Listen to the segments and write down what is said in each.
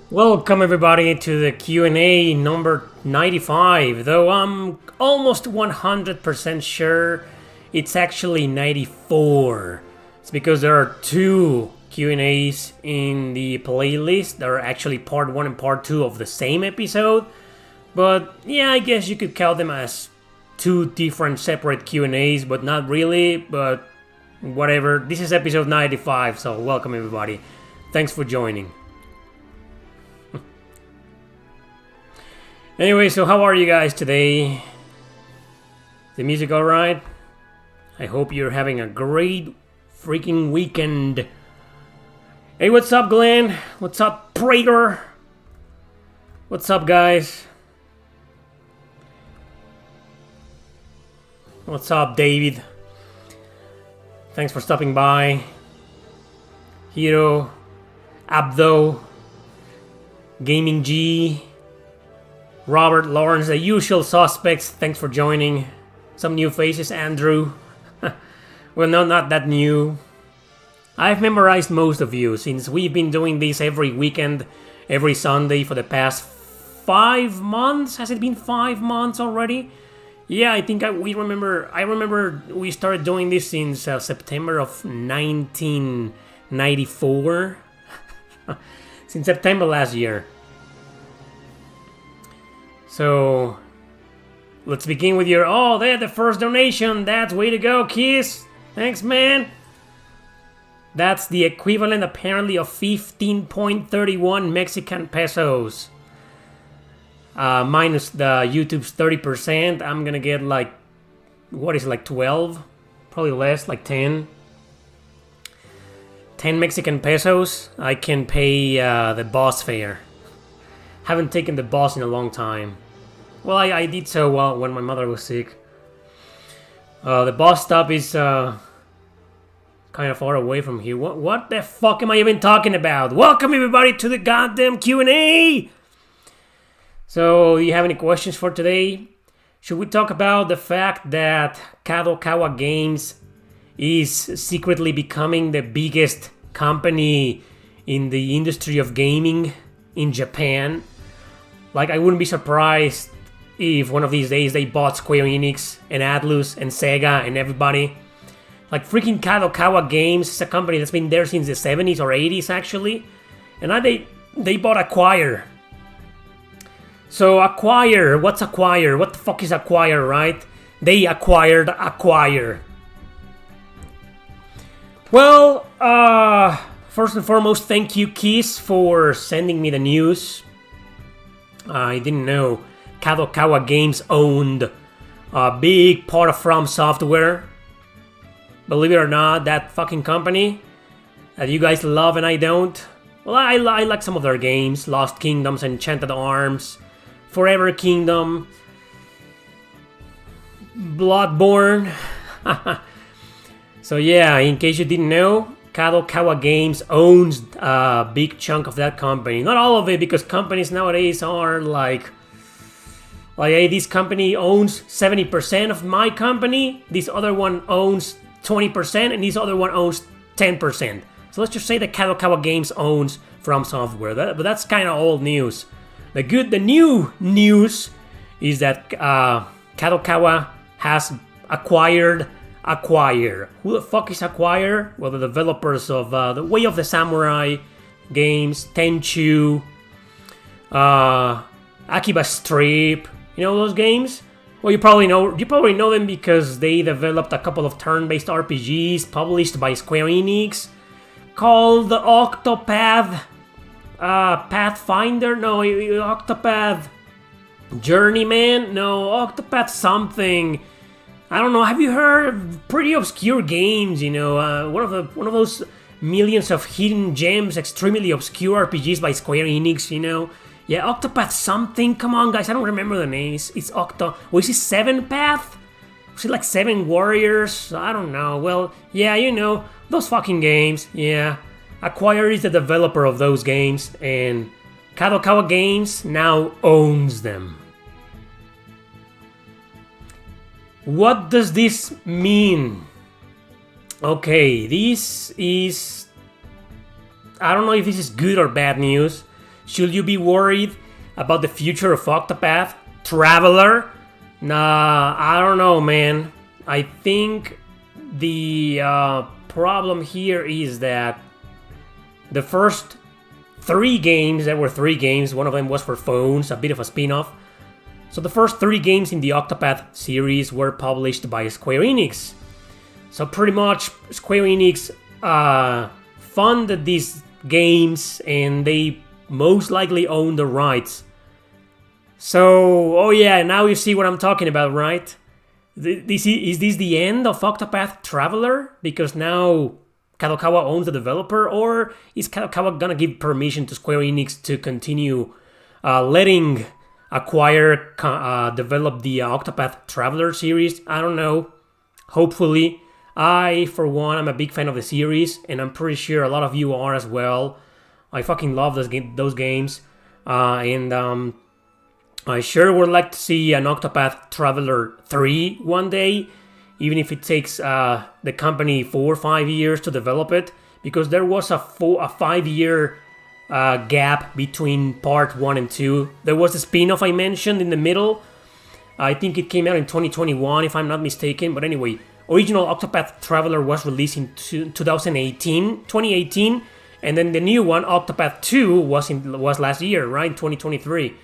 Welcome everybody to the Q&A number 95, though I'm almost 100% sure it's actually 94. It's because there are two Q&As in the playlist that are actually part 1 and part 2 of the same episode. But yeah, I guess you could count them as two different separate Q&As, but not really, but whatever. This is episode 95, so welcome everybody. Thanks for joining. Anyway, so how are you guys today? The music alright? I hope you're having a great freaking weekend. Hey, what's up, Glenn? What's up, Prater? What's up, guys? What's up, David? Thanks for stopping by. Hero, Abdo, Gaming G, Robert, Lawrence, the usual suspects. Thanks for joining. Some new faces, Andrew. Well, no, not that new. I've memorized most of you since we've been doing this every weekend, every Sunday for the past 5 months. Has it been 5 months already? Yeah, I think I remember we started doing this since September of 1994. Since September last year. So, let's begin with your... Oh, there, the first donation. That's way to go, Kiss. Thanks, man. That's the equivalent, apparently, of 15.31 Mexican pesos. Minus the YouTube's 30%. I'm gonna get, like... What is it, like 12? Probably less, like 10. 10 Mexican pesos. I can pay the boss fare. Haven't taken the boss in a long time. Well, I did so well when my mother was sick. The bus stop is kind of far away from here. What the fuck am I even talking about? Welcome everybody to the goddamn Q&A! So, do you have any questions for today? Should we talk about the fact that Kadokawa Games is secretly becoming the biggest company in the industry of gaming in Japan? Like, I wouldn't be surprised if one of these days they bought Square Enix and Atlus and Sega and everybody. Like, freaking Kadokawa Games is a company that's been there since the 70s or 80s, actually. And now they bought Acquire. So, Acquire, what's Acquire? What the fuck is Acquire, right? They acquired Acquire. Well, first and foremost, thank you, Kiss, for sending me the news. I didn't know Kadokawa Games owned a big part of From Software. Believe it or not, that fucking company that you guys love and I don't. Well, I like some of their games. Lost Kingdoms, Enchanted Arms, Forever Kingdom, Bloodborne. So yeah, in case you didn't know, Kadokawa Games owns a big chunk of that company. Not all of it, because companies nowadays are like, hey, this company owns 70% of my company, this other one owns 20%, and this other one owns 10%. So let's just say that Kadokawa Games owns From Software. But that's kind of old news. The new news is that Kadokawa has acquired Acquire. Who the fuck is Acquire? Well, the developers of the Way of the Samurai games, Tenchu, Akiba Strip. You know those games? Well, you probably know them because they developed a couple of turn-based RPGs published by Square Enix called the Octopath Pathfinder. No, Octopath Journeyman. No, Octopath something. I don't know. Have you heard of pretty obscure games? You know, one of those millions of hidden gems, extremely obscure RPGs by Square Enix. You know, yeah, Octopath something. Come on, guys, I don't remember the names. It's Was it Seven Path? Was it like Seven Warriors? I don't know. Well, yeah, you know those fucking games. Yeah, Acquire is the developer of those games, and Kadokawa Games now owns them. What does this mean? Okay, this is... I don't know if this is good or bad news, Should you be worried about the future of Octopath Traveler? Nah, I don't know, man. I think the problem here is that the first 3 games, there were 3 games, one of them was for phones, a bit of a spin-off. So the first 3 games in the Octopath series were published by Square Enix. So pretty much Square Enix funded these games and they most likely own the rights. So, oh yeah, now you see what I'm talking about, right? Is this the end of Octopath Traveler? Because now Kadokawa owns the developer, or is Kadokawa gonna give permission to Square Enix to continue letting Acquire develop the Octopath Traveler series? I don't know. Hopefully. I, for one, I'm a big fan of the series, and I'm pretty sure a lot of you are as well. I fucking love those games. And I sure would like to see an Octopath Traveler 3 one day, even if it takes the company 4 or 5 years to develop it, because there was a 5-year gap between part 1 and 2. There was a spin-off I mentioned in the middle. I think it came out in 2021, if I'm not mistaken. But anyway, original Octopath Traveler was released in 2018, and then the new one, Octopath 2, was last year, right, in 2023.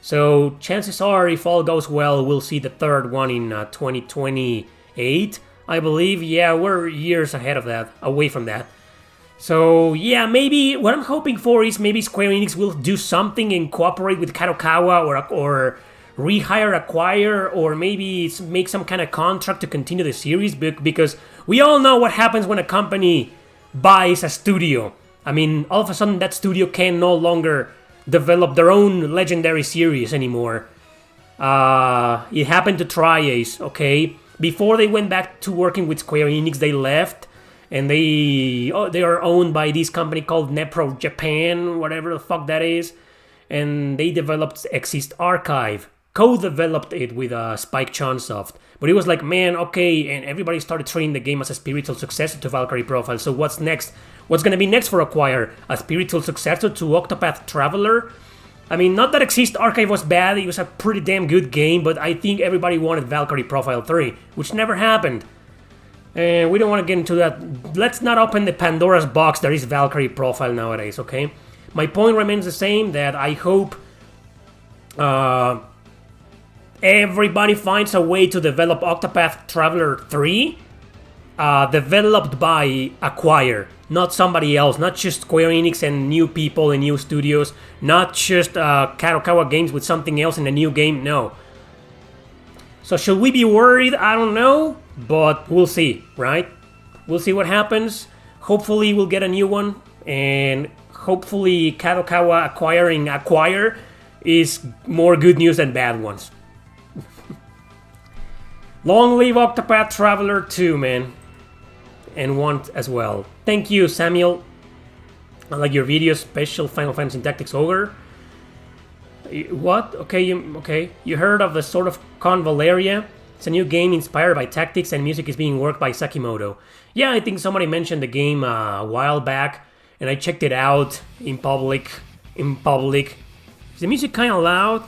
So chances are, if all goes well, we'll see the third one in 2028, I believe. Yeah, we're years away from that. So yeah, maybe what I'm hoping for is maybe Square Enix will do something and cooperate with Kadokawa or rehire Acquire, or maybe make some kind of contract to continue the series, because we all know what happens when a company buys a studio. I mean, all of a sudden that studio can no longer develop their own legendary series anymore. It happened to Tri-Ace, okay? Before they went back to working with Square Enix, they left, and they are owned by this company called Nepro Japan, whatever the fuck that is, and they developed Exist Archive, co-developed it with Spike Chunsoft. But it was like, man, okay, and everybody started treating the game as a spiritual successor to Valkyrie Profile. So what's next? What's gonna be next for Acquire? A spiritual successor to Octopath Traveler? I mean, not that Exist Archive was bad, it was a pretty damn good game, but I think everybody wanted Valkyrie Profile 3, which never happened. And we don't want to get into that. Let's not open the Pandora's box that is Valkyrie Profile nowadays, okay? My point remains the same, that I hope everybody finds a way to develop Octopath Traveler 3, developed by Acquire, not somebody else, not just Square Enix and new people and new studios, not just Kadokawa Games with something else in a new game, no. So should we be worried? I don't know, but we'll see, right? We'll see what happens. Hopefully we'll get a new one, and hopefully Kadokawa acquiring Acquire is more good news than bad ones. Long live Octopath Traveler 2, man. And 1 as well. Thank you, Samuel. I like your video. Special Final Fantasy Tactics Ogre. What? Okay, you heard of the Sword of Convaleria? It's a new game inspired by tactics, and music is being worked by Sakimoto. Yeah, I think somebody mentioned the game a while back, and I checked it out in public. Is the music kind of loud?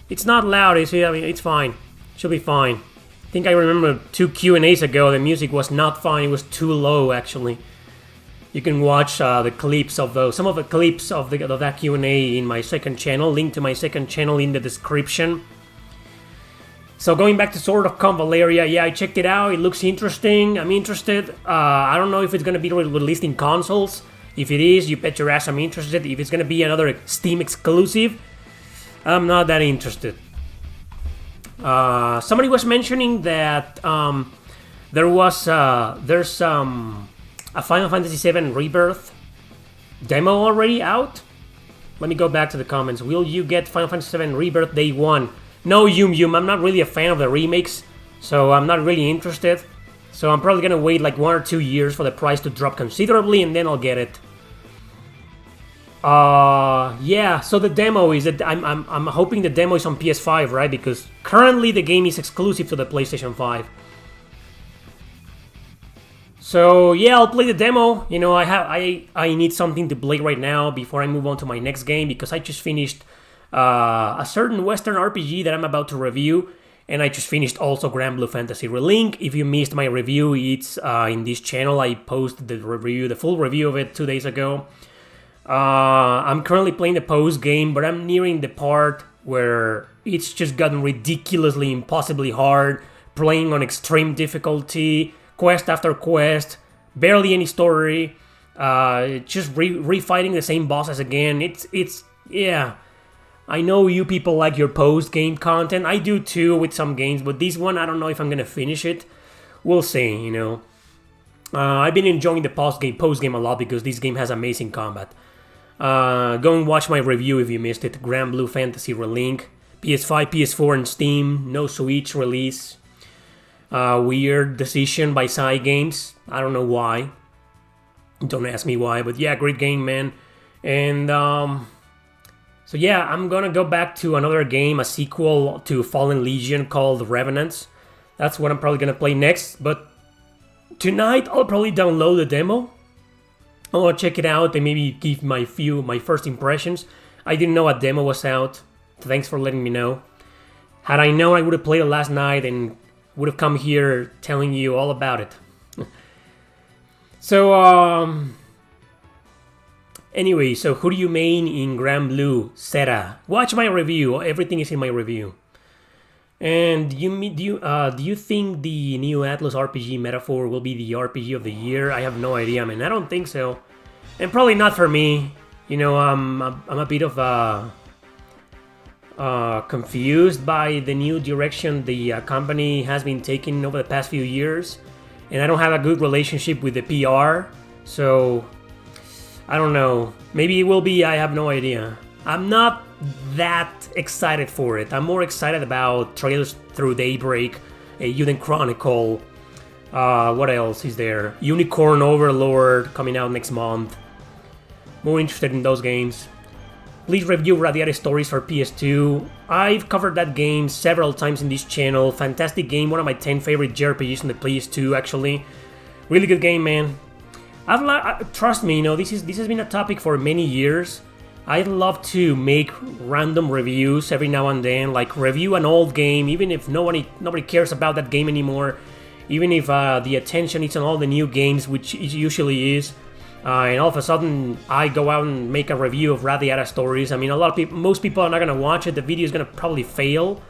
It's not loud, is it? I mean, it's fine. Should be fine. I think I remember 2 Q&As ago, the music was not fine. It was too low, actually. You can watch the clips of those, some of the clips of that Q&A in my second channel. Link to my second channel in the description. So going back to Sword of Convaleria, yeah, I checked it out. It looks interesting. I'm interested. I don't know if it's going to be released in consoles. If it is, you bet your ass I'm interested. If it's going to be another Steam exclusive, I'm not that interested. Somebody was mentioning that there's a Final Fantasy VII Rebirth demo already out. Let me go back to the comments. Will you get Final Fantasy VII Rebirth day 1? No, Yum. I'm not really a fan of the remakes, so I'm not really interested. So I'm probably gonna wait like 1 or 2 years for the price to drop considerably, and then I'll get it. Yeah. So the demo is that I'm hoping the demo is on PS5, right? Because currently the game is exclusive to the PlayStation 5. So yeah, I'll play the demo. You know, I need something to play right now before I move on to my next game, because I just finished a certain Western RPG that I'm about to review, and I just finished also Grand Blue Fantasy Relink. If you missed my review, it's in this channel. I posted the full review of it 2 days ago. I'm currently playing the post game, but I'm nearing the part where it's just gotten ridiculously, impossibly hard, playing on extreme difficulty, quest after quest, barely any story, just refighting the same bosses again. It's yeah. I know you people like your post-game content. I do too with some games, but this one, I don't know if I'm gonna finish it. We'll see, you know. I've been enjoying the post-game a lot because this game has amazing combat. Go and watch my review if you missed it. Grand Blue Fantasy Relink. PS5, PS4, and Steam. No Switch release. Weird decision by Cygames. I don't know why. Don't ask me why, but yeah, great game, man. And so yeah, I'm gonna go back to another game, a sequel to Fallen Legion called Revenants. That's what I'm probably gonna play next. But tonight I'll probably download the demo. I'll check it out and maybe give my first impressions. I didn't know a demo was out. Thanks for letting me know. Had I known, I would have played it last night and would have come here telling you all about it. So, anyway, so who do you main in Grand Blue Zeta? Watch my review. Everything is in my review. And do you think the Neo Atlas RPG metaphor will be the RPG of the year? I have no idea, man. I don't think so, and probably not for me. You know, I'm a bit of confused by the new direction the company has been taking over the past few years, and I don't have a good relationship with the PR. So I don't know. Maybe it will be. I have no idea. I'm not that excited for it. I'm more excited about Trails Through Daybreak, a Yuden Chronicle. What else is there? Unicorn Overlord coming out next month. More interested in those games. Please review Radiate Stories for PS2. I've covered that game several times in this channel. Fantastic game, one of my 10 favorite JRPGs on the PS2 actually. Really good game, man. Trust me, you know, this has been a topic for many years. I'd love to make random reviews every now and then, like review an old game, even if nobody cares about that game anymore, even if the attention is on all the new games, which it usually is, and all of a sudden I go out and make a review of Radiata Stories. I mean, most people are not gonna watch it. The video is gonna probably fail,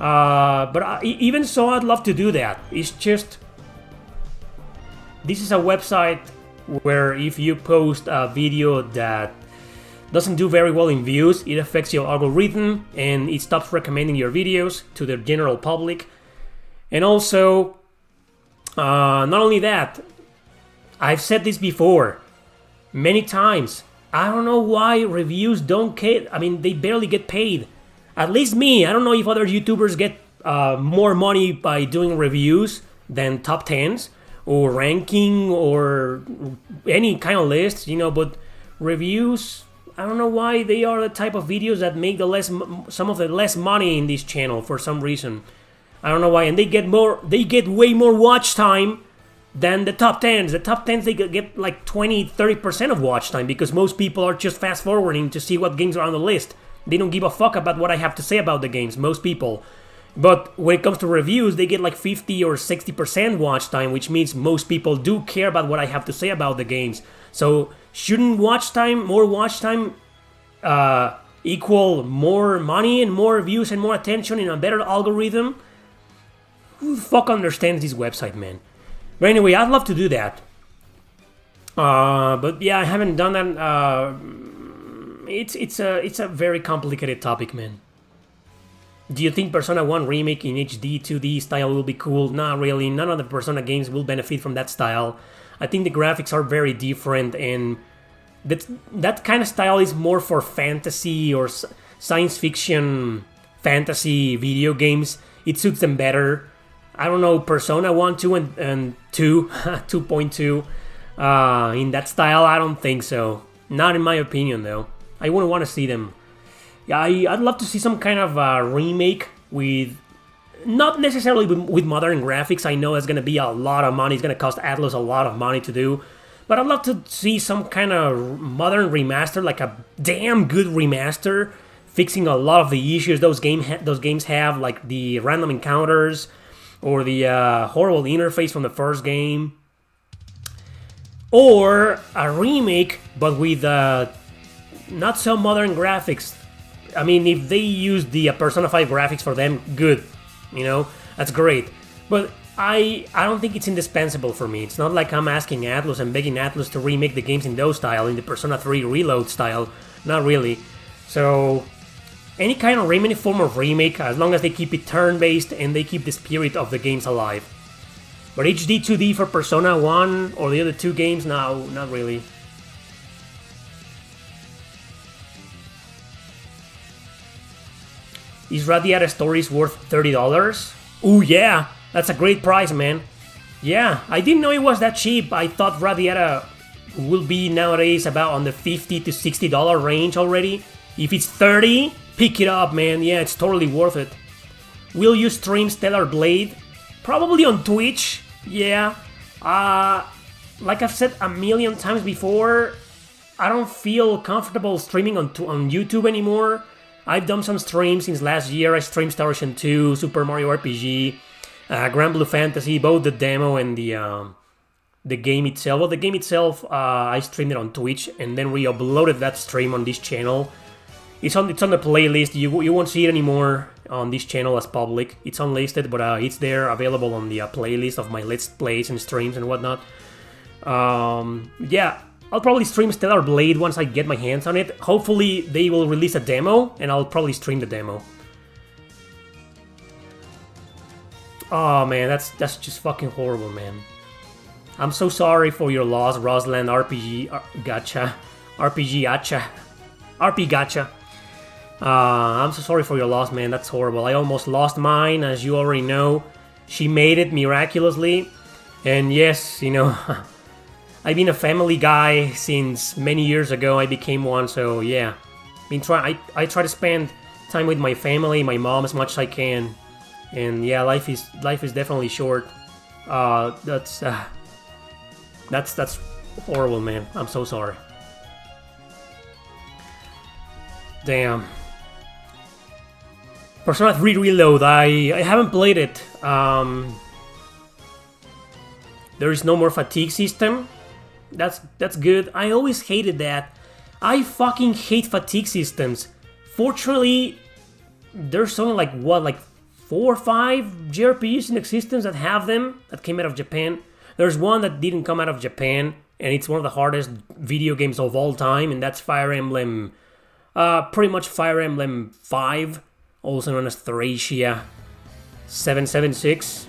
but even so, I'd love to do that. It's just this is a website where if you post a video that doesn't do very well in views, it affects your algorithm and it stops recommending your videos to the general public. And also, not only that, I've said this before many times, I don't know why reviews don't get, I mean, they barely get paid. At least me, I don't know if other YouTubers get more money by doing reviews than top 10s or ranking or any kind of list, you know, but reviews, I don't know why they are the type of videos that make some of the less money in this channel for some reason. I don't know why, and they get way more watch time than the top 10s. The top 10s, they get like 20-30% of watch time because most people are just fast forwarding to see what games are on the list. They don't give a fuck about what I have to say about the games, most people. But when it comes to reviews, they get like 50 or 60% watch time, which means most people do care about what I have to say about the games. So shouldn't more watch time equal more money and more views and more attention and a better algorithm? Who the fuck understands this website, man? But anyway, I'd love to do that. But yeah, I haven't done that. It's a very complicated topic, man. Do you think Persona 1 Remake in HD 2D style will be cool? Not really. None of the Persona games will benefit from that style. I think the graphics are very different, and that kind of style is more for fantasy or science fiction fantasy video games. It suits them better. I don't know, Persona 1, 2, and 2, 2.2, in that style, I don't think so. Not in my opinion, though. I wouldn't want to see them. Yeah, I'd love to see some kind of remake with not necessarily with modern graphics. I know it's going to be a lot of money. It's going to cost Atlus a lot of money to do. But I'd love to see some kind of modern remaster, like a damn good remaster, fixing a lot of the issues those games have, like the random encounters or the horrible interface from the first game. Or a remake, but with not so modern graphics. I mean, if they use the Persona 5 graphics for them, good. You know, that's great. But I don't think it's indispensable for me. It's not like I'm asking Atlus and begging Atlus to remake the games in those style, in the Persona 3 Reload style. Not really. So, any kind of remake form of remake, as long as they keep it turn-based and they keep the spirit of the games alive. But HD 2D for Persona 1 or the other two games, no, not really. Is Radiata Stories worth $30? Ooh, yeah, that's a great price, man. Yeah, I didn't know it was that cheap. I thought Radiata will be nowadays about on the $50 to $60 range already. If it's 30, pick it up, man. Yeah, it's totally worth it. Will you stream Stellar Blade? Probably on Twitch. Yeah. Like I've said a million times before, I don't feel comfortable streaming on YouTube anymore. I've done some streams since last year. I streamed Star Ocean 2, Super Mario RPG, Grand Blue Fantasy, both the demo and the game itself. Well, the game itself, I streamed it on Twitch and then re-uploaded that stream on this channel. It's on the playlist. You won't see it anymore on this channel as public. It's unlisted, but it's there, available on the playlist of my Let's Plays and streams and whatnot. Yeah, I'll probably stream Stellar Blade once I get my hands on it. Hopefully they will release a demo, and I'll probably stream the demo. Oh man, that's just fucking horrible, man. I'm so sorry for your loss, Rosland RPG Gacha. RPG Gacha. RP Gacha. I'm so sorry for your loss, man. That's horrible. I almost lost mine, as you already know. She made it miraculously. And yes, you know, I've been a family guy since many years ago. I became one, so yeah. I try to spend time with my family, my mom, as much as I can. And yeah, life is definitely short. That's horrible, man. I'm so sorry. Damn. Persona 3 Reload, I haven't played it. There is no more fatigue system. That's good. I always hated that. I fucking hate fatigue systems. Fortunately, there's only like 4 or 5 JRPGs in existence that have them, that came out of Japan. There's one that didn't come out of Japan, and it's one of the hardest video games of all time, and that's Fire Emblem. Pretty much Fire Emblem 5, also known as Thracia 776.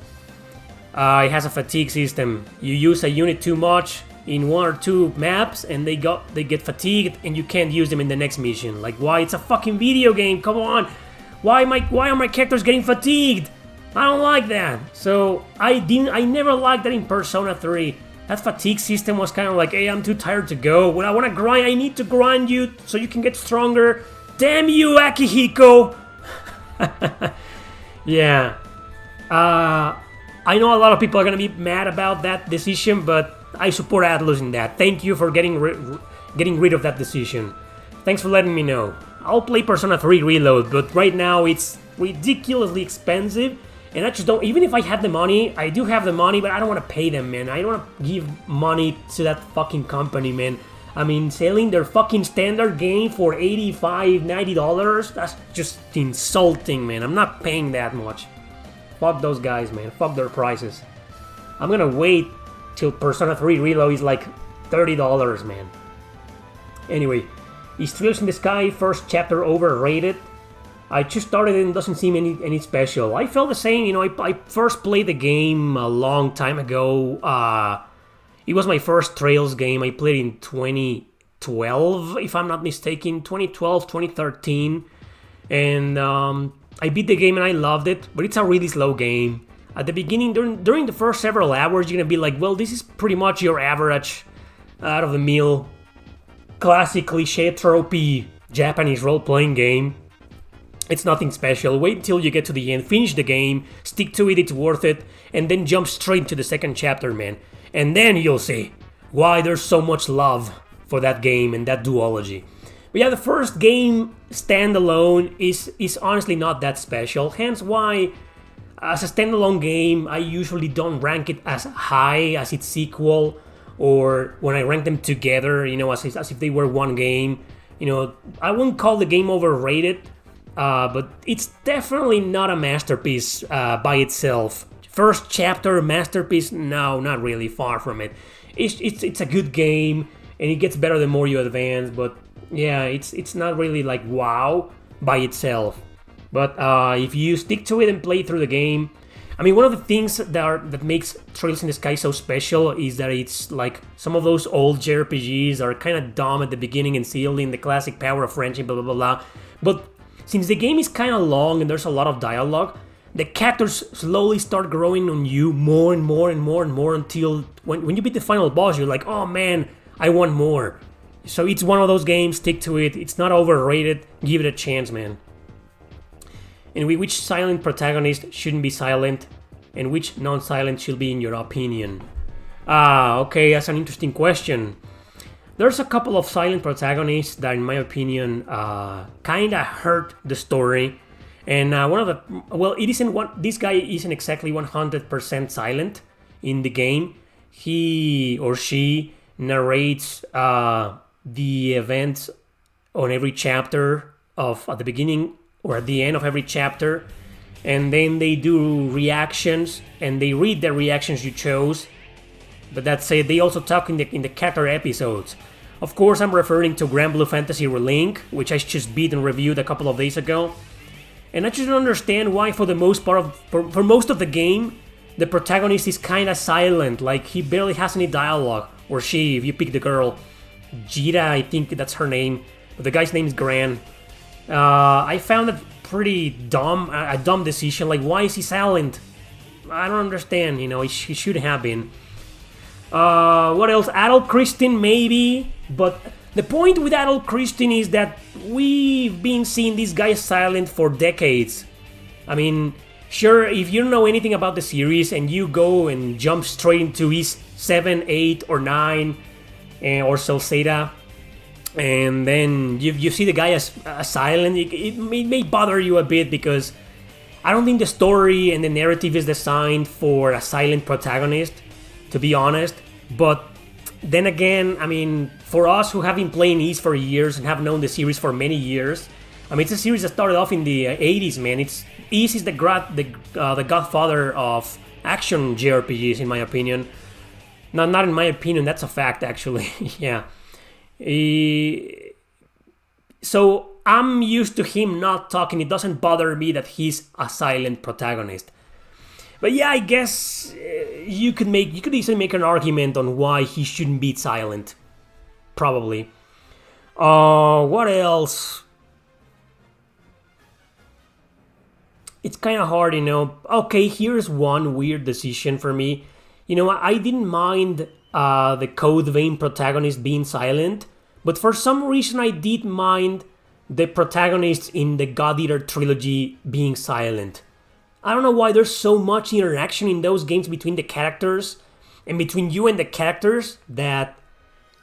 It has a fatigue system. You use a unit too much in 1 or 2 maps, and they get fatigued, and you can't use them in the next mission. Like, why? It's a fucking video game. Come on. Why are my characters getting fatigued? I don't like that. So I never liked that in Persona 3. That fatigue system was kind of like, hey, I'm too tired to go. When I want to grind, I need to grind you so you can get stronger. Damn you, Akihiko! Yeah. I know a lot of people are going to be mad about that decision, but I support Atlus in that. Thank you for getting rid of that decision. Thanks for letting me know. I'll play Persona 3 Reload, but right now it's ridiculously expensive. And I just don't, even if I had the money, I do have the money, but I don't want to pay them, man. I don't want to give money to that fucking company, man. I mean, selling their fucking standard game for $85, $90, that's just insulting, man. I'm not paying that much. Fuck those guys, man. Fuck their prices. I'm gonna wait till Persona 3 Reload is like $30, man. Anyway, is Trails in the Sky first chapter overrated? I just started and it doesn't seem any special. I felt the same, you know, I first played the game a long time ago. It was my first Trails game. I played in 2012, if I'm not mistaken. 2012, 2013. And I beat the game and I loved it, but it's a really slow game. At the beginning, during the first several hours, you're gonna be like, well, this is pretty much your average, out-of-the-mill, classic cliche tropey Japanese role-playing game. It's nothing special. Wait until you get to the end, finish the game, stick to it, it's worth it, and then jump straight to the second chapter, man. And then you'll see why there's so much love for that game and that duology. But yeah, the first game standalone is honestly not that special, hence why as a standalone game I usually don't rank it as high as its sequel, or when I rank them together, as if they were one game. I wouldn't call the game overrated, but it's definitely not a masterpiece by itself. First chapter masterpiece? No, not really. Far from it. It's a good game, and it gets better the more you advance. But yeah, it's not really like wow by itself. But if you stick to it and play through the game, I mean, one of the things that makes Trails in the Sky so special is that it's like some of those old JRPGs are kind of dumb at the beginning and sealed in the classic power of friendship, blah, blah, blah, blah. But since the game is kind of long and there's a lot of dialogue, the characters slowly start growing on you more and more and more and more until when you beat the final boss, you're like, oh man, I want more. So it's one of those games, stick to it. It's not overrated. Give it a chance, man. And which silent protagonist shouldn't be silent, and which non-silent should be in your opinion? Okay, that's an interesting question. There's a couple of silent protagonists that, in my opinion, kinda hurt the story. And it isn't one. This guy isn't exactly 100% silent in the game. He or she narrates the events on every chapter at the beginning or at the end of every chapter, and then they do reactions and they read the reactions you chose. But that's it. They also talk in the character episodes. Of course, I'm referring to Grand Blue Fantasy Relink, which I just beat and reviewed a couple of days ago. And I just don't understand why, for the most part, for most of the game, the protagonist is kind of silent. Like, he barely has any dialogue, or she, if you pick the girl. Jira, I think that's her name, but the guy's name is Gran. I found it pretty dumb, a dumb decision. Like, why is he silent? I don't understand, he should have been. What else? Adult Christine, maybe, but the point with Adult Christine is that we've been seeing this guy silent for decades. I mean, sure, if you don't know anything about the series and you go and jump straight into East 7, 8, or 9, or Celceta, and then you see the guy as silent, it may bother you a bit, because I don't think the story and the narrative is designed for a silent protagonist, to be honest. But then again, I mean, for us who have been playing East for years and have known the series for many years, I mean, it's a series that started off in the 80s, man. East is the godfather of action JRPGs, in my opinion. No, not in my opinion, that's a fact, actually. Yeah. So I'm used to him not talking. It doesn't bother me that he's a silent protagonist. But yeah, I guess you could easily make an argument on why he shouldn't be silent. Probably. What else? It's kind of hard, Okay, here's one weird decision for me. I didn't mind the Code Vein protagonist being silent, but for some reason I did mind the protagonists in the God Eater trilogy being silent. I don't know why there's so much interaction in those games between the characters and between you and the characters that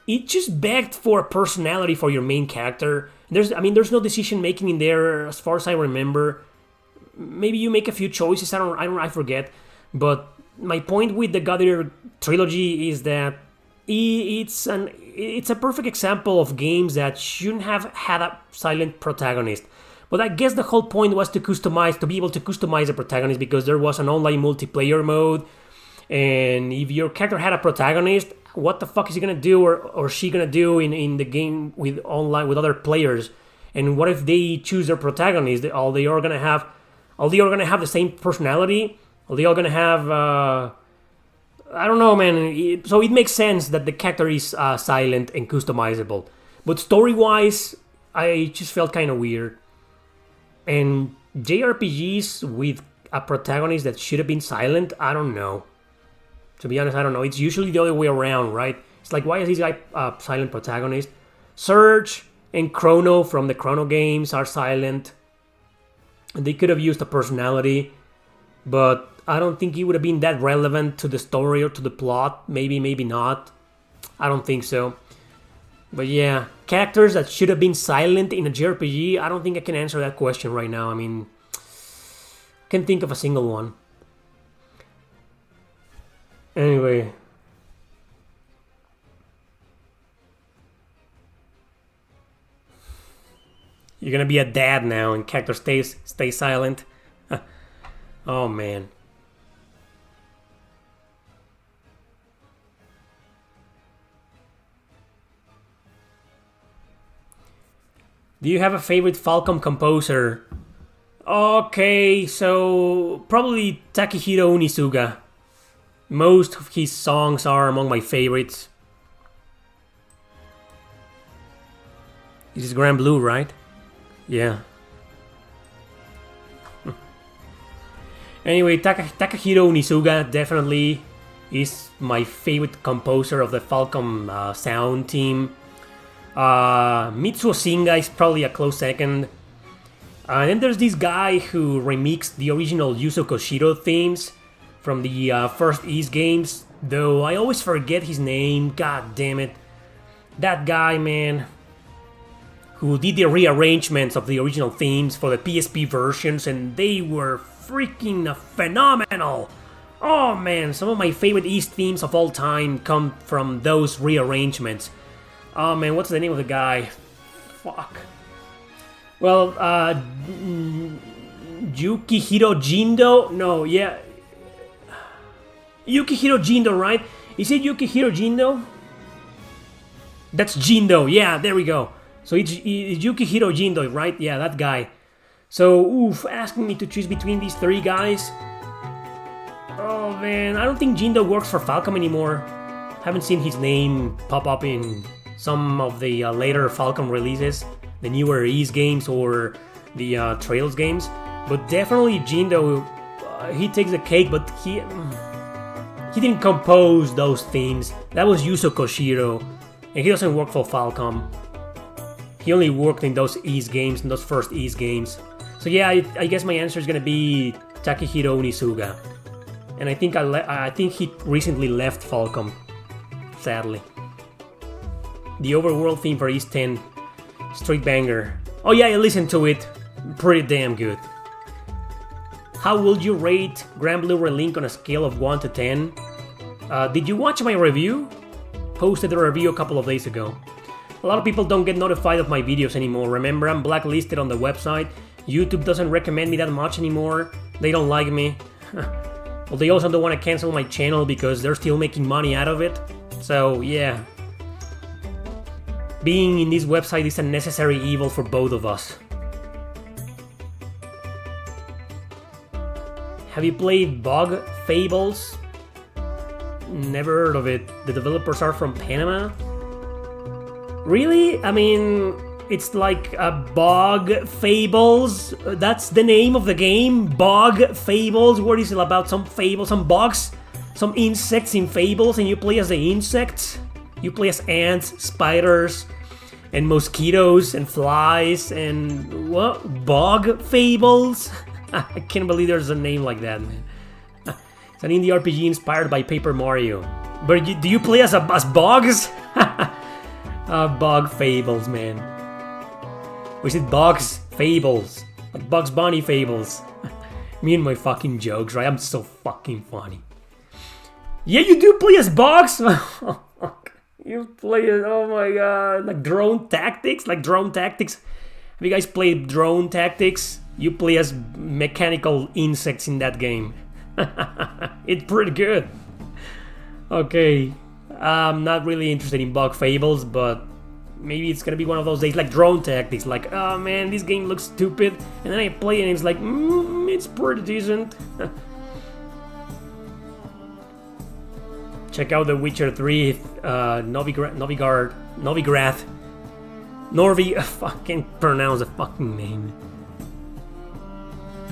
it just begged for a personality for your main character. There's no decision making in there as far as I remember. Maybe you make a few choices. I forget. But my point with the God Eater trilogy is that it's a perfect example of games that shouldn't have had a silent protagonist. But I guess the whole point was to be able to customize the protagonist, because there was an online multiplayer mode, and if your character had a protagonist, what the fuck is he gonna do or she gonna do in the game with other players? And what if they choose their protagonist? Are they all gonna have the same personality? Are they all gonna have I don't know, man. So it makes sense that the character is silent and customizable. But story-wise, I just felt kind of weird. And JRPGs with a protagonist that should have been silent, I don't know. To be honest, I don't know. It's usually the other way around, right? It's like, why is this guy a silent protagonist? Surge and Chrono from the Chrono games are silent. They could have used a personality, but I don't think he would have been that relevant to the story or to the plot. Maybe, maybe not. I don't think so. But yeah, characters that should have been silent in a JRPG, I don't think I can answer that question right now. I mean, I can't think of a single one. Anyway. You're gonna be a dad now and character stay silent. Oh man. Do you have a favorite Falcom composer? Okay, so probably Takehiro Unisuga. Most of his songs are among my favorites. This is Grand Blue, right? Yeah. Anyway, Takehiro Unisuga definitely is my favorite composer of the Falcom sound team. Mitsuo Singa is probably a close second. And then there's this guy who remixed the original Yuzo Koshiro themes from the first Ys games, though I always forget his name, god damn it. That guy, man, who did the rearrangements of the original themes for the PSP versions, and they were freaking phenomenal! Oh man, some of my favorite Ys themes of all time come from those rearrangements. Oh man, what's the name of the guy? Fuck. Well, Yukihiro Jindo? No, yeah. Yukihiro Jindo, right? Is it Yukihiro Jindo? That's Jindo, yeah, there we go. So it's Yukihiro Jindo, right? Yeah, that guy. So, oof, asking me to choose between these three guys. Oh man, I don't think Jindo works for Falcom anymore. Haven't seen his name pop up in some of the later Falcom releases, the newer Ys games or the Trails games. But definitely Jindo, he takes the cake, but he didn't compose those themes. That was Yuzo Koshiro, and he doesn't work for Falcom. He only worked in those Ys games, in those first Ys games. So yeah, I guess my answer is gonna be Takehiro Unisuga, and I think he recently left Falcom, sadly. The overworld theme for Ys 10, straight banger. Oh yeah, I listened to it, pretty damn good. How would you rate Grand Blue Relink on a scale of 1 to 10? Did you watch my review? Posted a review a couple of days ago. A lot of people don't get notified of my videos anymore. Remember, I'm blacklisted on the website. YouTube doesn't recommend me that much anymore. They don't like me. Well, they also don't want to cancel my channel because they're still making money out of it. So, yeah. Being in this website is a necessary evil for both of us. Have you played Bug Fables? Never heard of it. The developers are from Panama? Really? I mean, it's like Bug Fables. That's the name of the game? Bug Fables? What is it about? Some fables, some bugs? Some insects in Fables, and you play as the insects? You play as ants, spiders, and mosquitoes, and flies, and what? Bug Fables? I can't believe there's a name like that, man. It's an indie RPG inspired by Paper Mario. But do you play as bugs? Bug Fables, man. Or is it Bugs Fables? Like Bugs Bunny Fables. Me and my fucking jokes, right? I'm so fucking funny. Yeah, you do play as bugs? You play as, oh my god, like Drone Tactics? Like Drone Tactics? Have you guys played Drone Tactics? You play as mechanical insects in that game. It's pretty good. Okay, I'm not really interested in Bug Fables, but maybe it's gonna be one of those days like Drone Tactics. Like, oh man, this game looks stupid, and then I play it and it's like, it's pretty decent. Check out The Witcher 3, Novigrad. I can't pronounce the fucking name.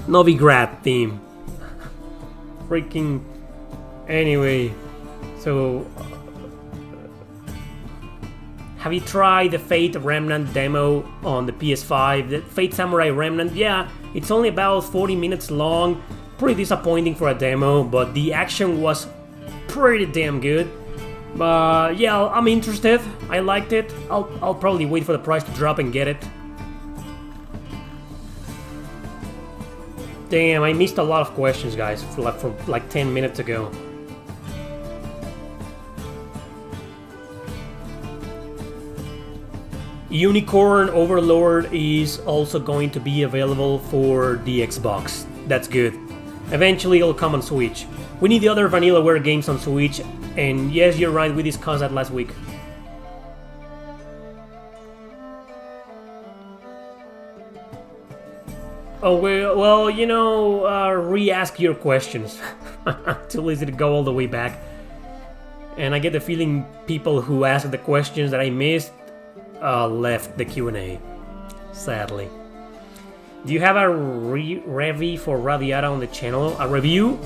Novigrad theme. Freaking. Anyway, so. Have you tried the Fate Remnant demo on the PS5? The Fate Samurai Remnant? Yeah, It's only about 40 minutes long. Pretty disappointing for a demo, but the action was pretty damn good. But yeah, I'm interested. I liked it. I'll probably wait for the price to drop and get it. Damn, I missed a lot of questions, guys, from like 10 minutes ago. Unicorn Overlord is also going to be available for the Xbox. That's good. Eventually it'll come on Switch. We need the other Vanillaware games on Switch, and yes, you're right, we discussed that last week. Oh, well, you know, re-ask your questions. Too lazy to go all the way back. And I get the feeling people who asked the questions that I missed left the Q&A, sadly. Do you have a review for Radiata on the channel? A review?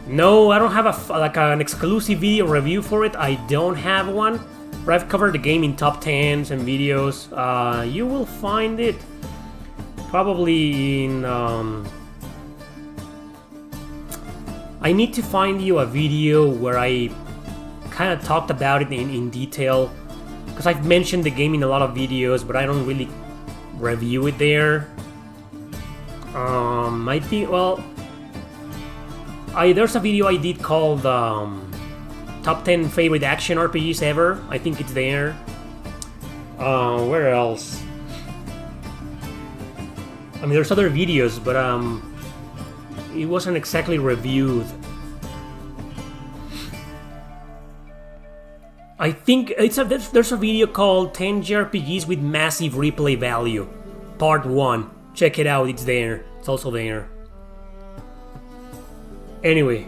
No, I don't have an exclusive video review for it. I don't have one, but I've covered the game in top 10s and videos. You will find it probably in... I need to find you a video where I kind of talked about it in detail, because I've mentioned the game in a lot of videos, but I don't really review it there. I think, well, there's a video I did called Top 10 Favorite Action RPGs Ever. I think it's there. Where else? I mean, there's other videos, but it wasn't exactly reviewed. I think there's a video called 10 JRPGs with Massive Replay Value, Part 1. Check it out, it's there. It's also there. Anyway,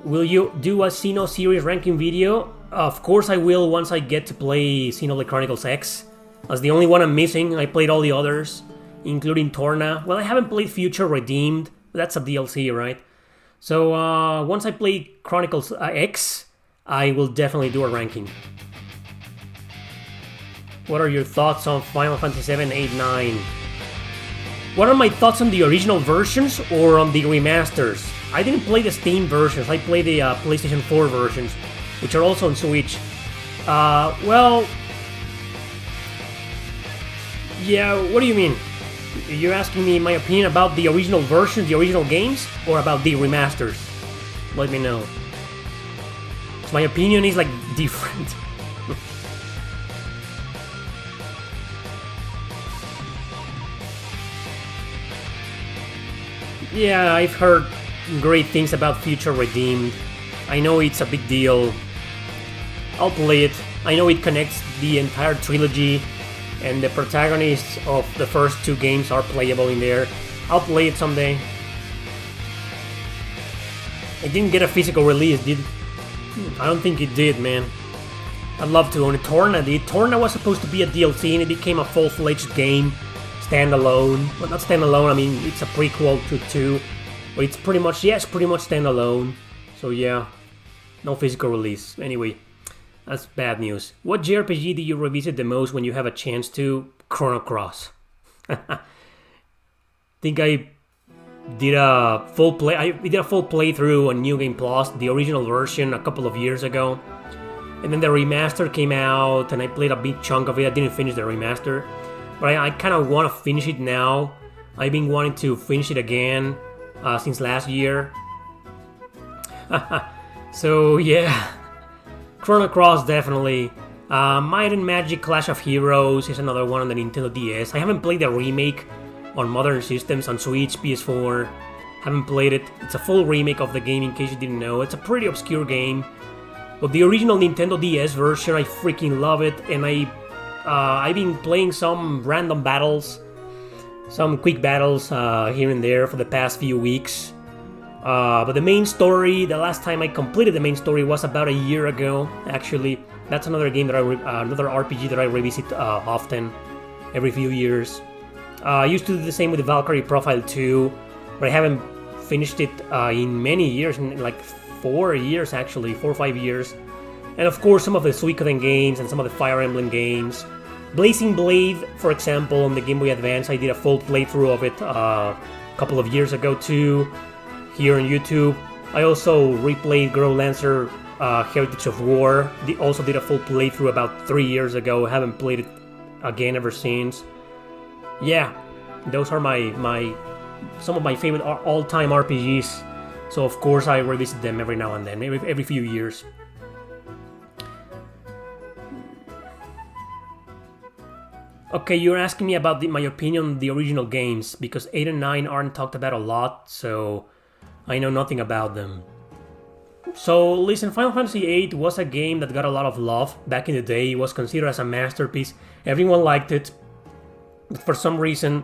will you do a Xeno series ranking video? Of course I will once I get to play Xenoblade Chronicles X. That's the only one I'm missing. I played all the others, including Torna. Well, I haven't played Future Redeemed. That's a DLC, right? So once I play Chronicles X, I will definitely do a ranking. What are your thoughts on Final Fantasy VII, 8, 9? What are my thoughts on the original versions or on the remasters? I didn't play the Steam versions. I played the PlayStation 4 versions, which are also on Switch. Well... Yeah, what do you mean? You're asking me my opinion about the original versions, the original games, or about the remasters? Let me know. My opinion is like different. Yeah, I've heard great things about Future Redeemed. I know it's a big deal. I'll play it. I know it connects the entire trilogy, and the protagonists of the first two games are playable in there. I'll play it someday. It didn't get a physical release, did it? I don't think it did, man. I'd love to own it. Torna did. Torna was supposed to be a DLC and it became a full-fledged game. Standalone. Well, not standalone, I mean, it's a prequel to 2. But it's pretty much, yes, pretty much standalone. So yeah, no physical release. Anyway, that's bad news. What JRPG do you revisit the most when you have a chance to? Chrono Cross. Think I did a full playthrough on New Game Plus, the original version, a couple of years ago. And then the remaster came out, and I played a big chunk of it. I didn't finish the remaster, but I kind of want to finish it now. I've been wanting to finish it again since last year. So yeah, Chrono Cross definitely. Might and Magic Clash of Heroes is another one on the Nintendo DS. I haven't played the remake on modern systems, on Switch, PS4. Haven't played it. It's a full remake of the game, in case you didn't know. It's a pretty obscure game. But the original Nintendo DS version, I freaking love it. And I've been playing some random battles, some quick battles here and there for the past few weeks. But the main story, the last time I completed the main story was about a year ago, actually. That's another game that another RPG that I revisit often, every few years. I used to do the same with the Valkyrie Profile 2, but I haven't finished it in many years, in like 4 years actually, 4 or 5 years. And of course some of the Suikoden games and some of the Fire Emblem games. Blazing Blade, for example, on the Game Boy Advance, I did a full playthrough of it a couple of years ago too, here on YouTube. I also replayed Girl Lancer Heritage of War. Also did a full playthrough about 3 years ago. Haven't played it again ever since. Yeah, those are some of my favorite all-time RPGs. So of course I revisit them every now and then, every few years. Okay, you're asking me about my opinion on the original games, because 8 and 9 aren't talked about a lot, so I know nothing about them. So listen, Final Fantasy VIII was a game that got a lot of love back in the day. It was considered as a masterpiece. Everyone liked it. But for some reason,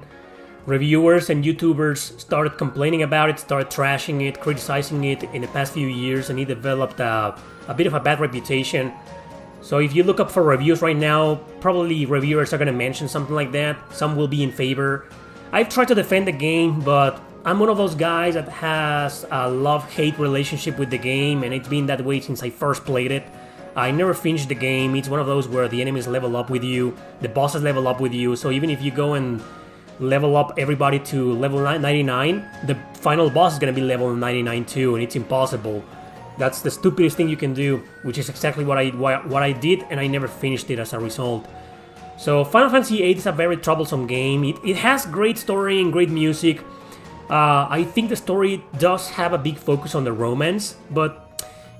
reviewers and YouTubers started complaining about it, started trashing it, criticizing it in the past few years, and it developed a bit of a bad reputation. So if you look up for reviews right now, probably reviewers are going to mention something like that. Some will be in favor. I've tried to defend the game, but I'm one of those guys that has a love-hate relationship with the game, and it's been that way since I first played it. I never finished the game. It's one of those where the enemies level up with you, the bosses level up with you, so even if you go and level up everybody to level 99, the final boss is going to be level 99 too, and it's impossible. That's the stupidest thing you can do, which is exactly what I did, and I never finished it as a result. So Final Fantasy VIII is a very troublesome game. It has great story and great music. I think the story does have a big focus on the romance, but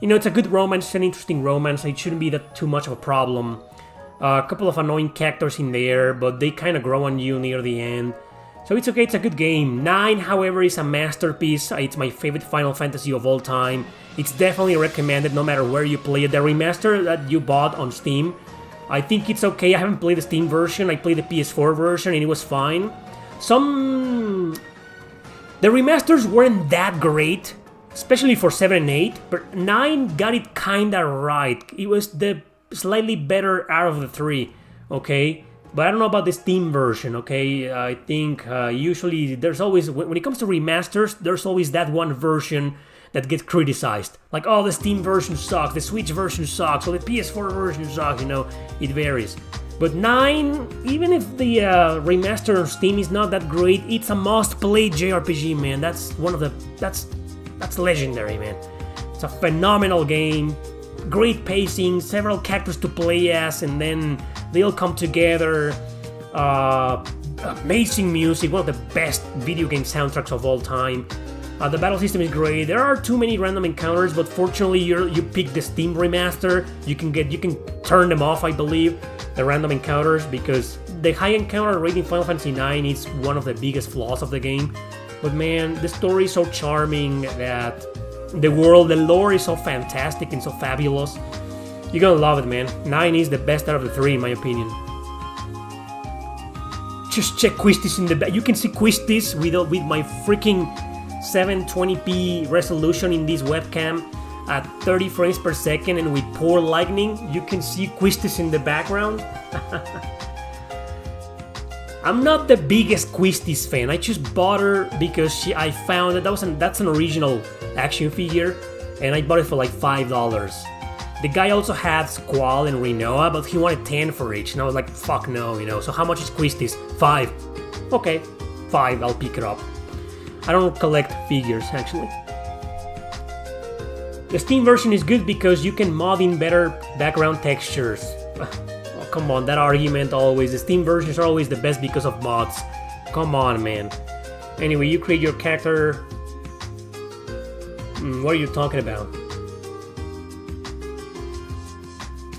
you know, it's a good romance, it's an interesting romance. It shouldn't be that too much of a problem. A couple of annoying characters in there, but they kind of grow on you near the end. So it's okay, it's a good game. 9, however, is a masterpiece. It's my favorite Final Fantasy of all time. It's definitely recommended no matter where you play it. The remaster that you bought on Steam, I think it's okay. I haven't played the Steam version, I played the PS4 version and it was fine. The remasters weren't that great, especially for 7 and 8, but 9 got it kinda right. It was the slightly better out of the 3, okay? But I don't know about the Steam version, okay? I think usually there's always, when it comes to remasters, there's always that one version that gets criticized. Like, oh, the Steam version sucks, the Switch version sucks, or the PS4 version sucks, you know, it varies. But 9, even if the remaster on Steam is not that great, it's a must-play JRPG, man. That's legendary, man. It's a phenomenal game, great pacing, several characters to play as, and then they all come together. Amazing music, one of the best video game soundtracks of all time. The battle system is great. There are too many random encounters, but fortunately you pick the Steam remaster. You can turn them off, I believe, the random encounters, because the high encounter rate in Final Fantasy IX is one of the biggest flaws of the game. But man, the story is so charming, that the world, the lore is so fantastic and so fabulous. You're gonna love it, man. 9 is the best out of the 3, in my opinion. Just check Quistis in the back. You can see Quistis with my freaking 720p resolution in this webcam at 30 frames per second, and with poor lighting, you can see Quistis in the background. I'm not the biggest Quistis fan. I just bought her because I found that that's an original action figure, and I bought it for like $5. The guy also had Squall and Rinoa, but he wanted 10 for each, and I was like, fuck no, you know. So how much is Quistis? 5. Okay, 5, I'll pick it up. I don't collect figures, actually. The Steam version is good because you can mod in better background textures. Oh, come on, that argument always. The Steam versions are always the best because of mods. Come on, man. Anyway, you create your character. What are you talking about?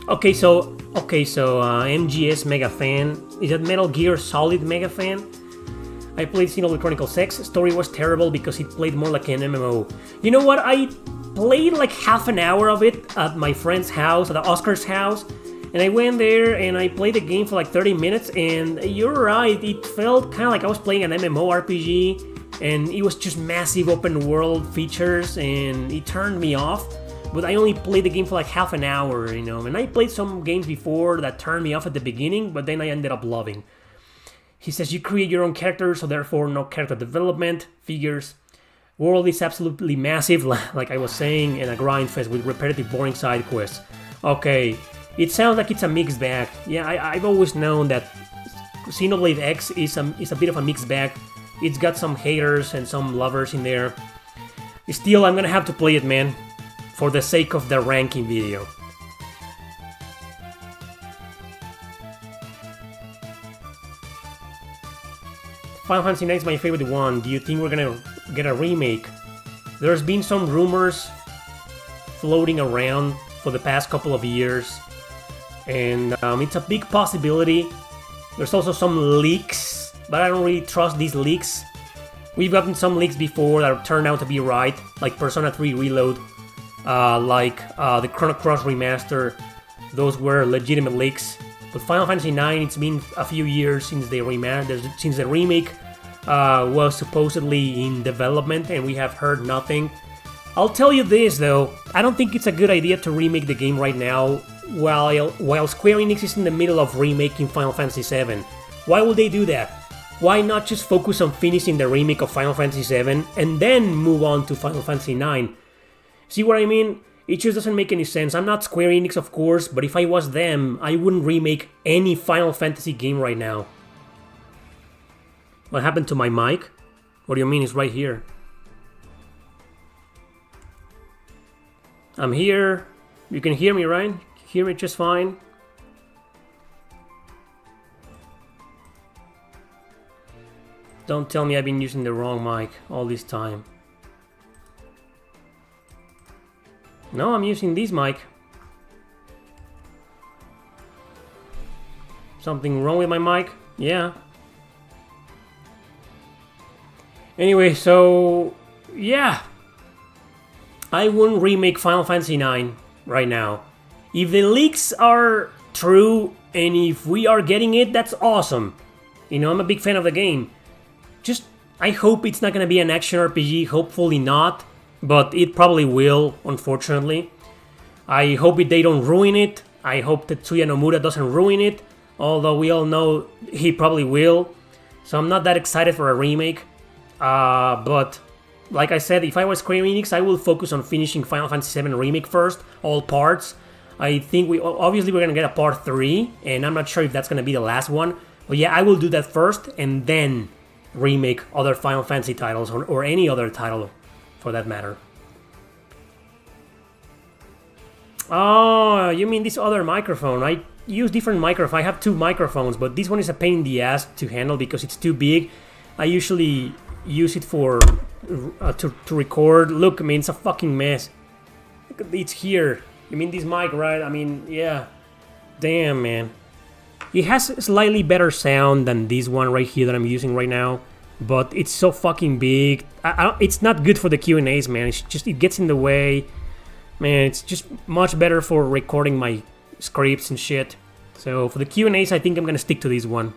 Okay, so MGS Mega Fan. Is that Metal Gear Solid Mega Fan? I played Xenoblade Chronicles X. Story was terrible because it played more like an MMO. You know what? I played like half an hour of it at my friend's house, at Oscar's house, and I went there and I played the game for like 30 minutes, and you're right, it felt kind of like I was playing an MMORPG, and it was just massive open world features, and it turned me off. But I only played the game for like half an hour, you know, and I played some games before that turned me off at the beginning, but then I ended up loving. He says you create your own character, so therefore no character development, figures. World is absolutely massive, like I was saying, and a grind fest with repetitive, boring side quests. Okay, It sounds like it's a mixed bag. Yeah, I've always known that Xenoblade X is a bit of a mixed bag. It's got some haters and some lovers in there. Still, I'm gonna have to play it, man, for the sake of the ranking video. Final Fantasy IX is my favorite one. Do you think we're gonna get a remake? There's been some rumors floating around for the past couple of years, and it's a big possibility. There's also some leaks, but I don't really trust these leaks. We've gotten some leaks before that turned out to be right, like Persona 3 Reload, the Chrono Cross Remaster. Those were legitimate leaks. But Final Fantasy IX, it's been a few years since the remake was supposedly in development, and we have heard nothing. I'll tell you this though, I don't think it's a good idea to remake the game right now while Square Enix is in the middle of remaking Final Fantasy VII. Why would they do that? Why not just focus on finishing the remake of Final Fantasy VII and then move on to Final Fantasy IX? See what I mean? It just doesn't make any sense. I'm not Square Enix, of course, but if I was them, I wouldn't remake any Final Fantasy game right now. What happened to my mic? What do you mean? It's right here. I'm here. You can hear me, right? Hear me just fine. Don't tell me I've been using the wrong mic all this time. No, I'm using this mic. Something wrong with my mic? Yeah. Anyway, so yeah. I wouldn't remake Final Fantasy IX right now. If the leaks are true and if we are getting it, that's awesome. You know, I'm a big fan of the game. Just, I hope it's not gonna be an action RPG, hopefully not. But it probably will, unfortunately. I hope they don't ruin it. I hope Tetsuya Nomura doesn't ruin it. Although we all know he probably will. So I'm not that excited for a remake. But like I said, if I was Square Enix, I will focus on finishing Final Fantasy VII Remake first, all parts. I think we're gonna get a part 3, and I'm not sure if that's gonna be the last one. But yeah, I will do that first, and then remake other Final Fantasy titles, or any other title for that matter. Oh, you mean this other microphone? I use different microphones. I have 2 microphones, but this one is a pain in the ass to handle because it's too big. I usually use it for to record. Look, I mean, it's a fucking mess. It's here. You mean this mic, right? I mean, yeah. Damn, man. It has slightly better sound than this one right here that I'm using right now, but it's so fucking big. It's not good for the Q&As, man. It's just, it gets in the way. Man, it's just much better for recording my scripts and shit. So for the Q&As, I think I'm gonna stick to this one.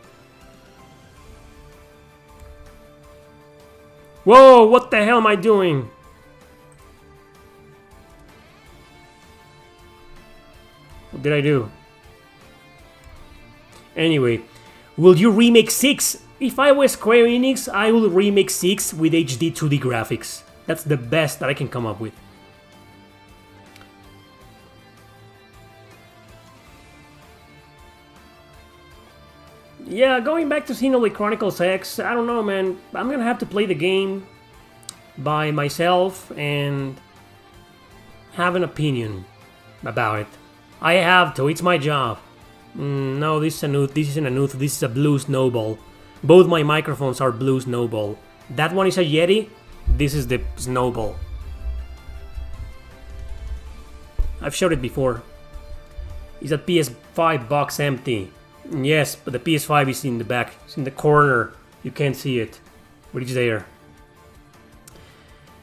Whoa, what the hell am I doing? What did I do? Anyway, will you remake 6? If I was Square Enix, I will remake 6 with HD 2D graphics. That's the best that I can come up with. Yeah, going back to Xenoblade Chronicles X, I don't know, man. I'm gonna have to play the game by myself and have an opinion about it. I have to, it's my job. No, this isn't a Nuth, this is a Blue Snowball. Both my microphones are Blue Snowball. That one is a Yeti, this is the Snowball. I've showed it before. Is that PS5 box empty? Yes, but the PS5 is in the back. It's in the corner. You can't see it. But it's there.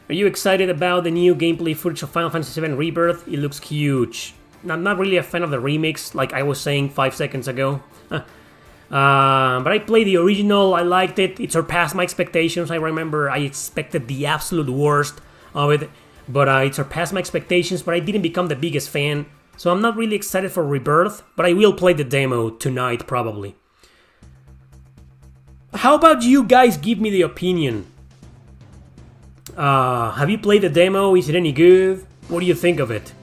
Are you excited about the new gameplay footage of Final Fantasy VII Rebirth? It looks huge. I'm not really a fan of the remakes, like I was saying 5 seconds ago. But I played the original, I liked it. It surpassed my expectations. I remember I expected the absolute worst of it. But it surpassed my expectations, but I didn't become the biggest fan. So I'm not really excited for Rebirth, but I will play the demo tonight, probably. How about you guys give me the opinion? Have you played the demo? Is it any good? What do you think of it?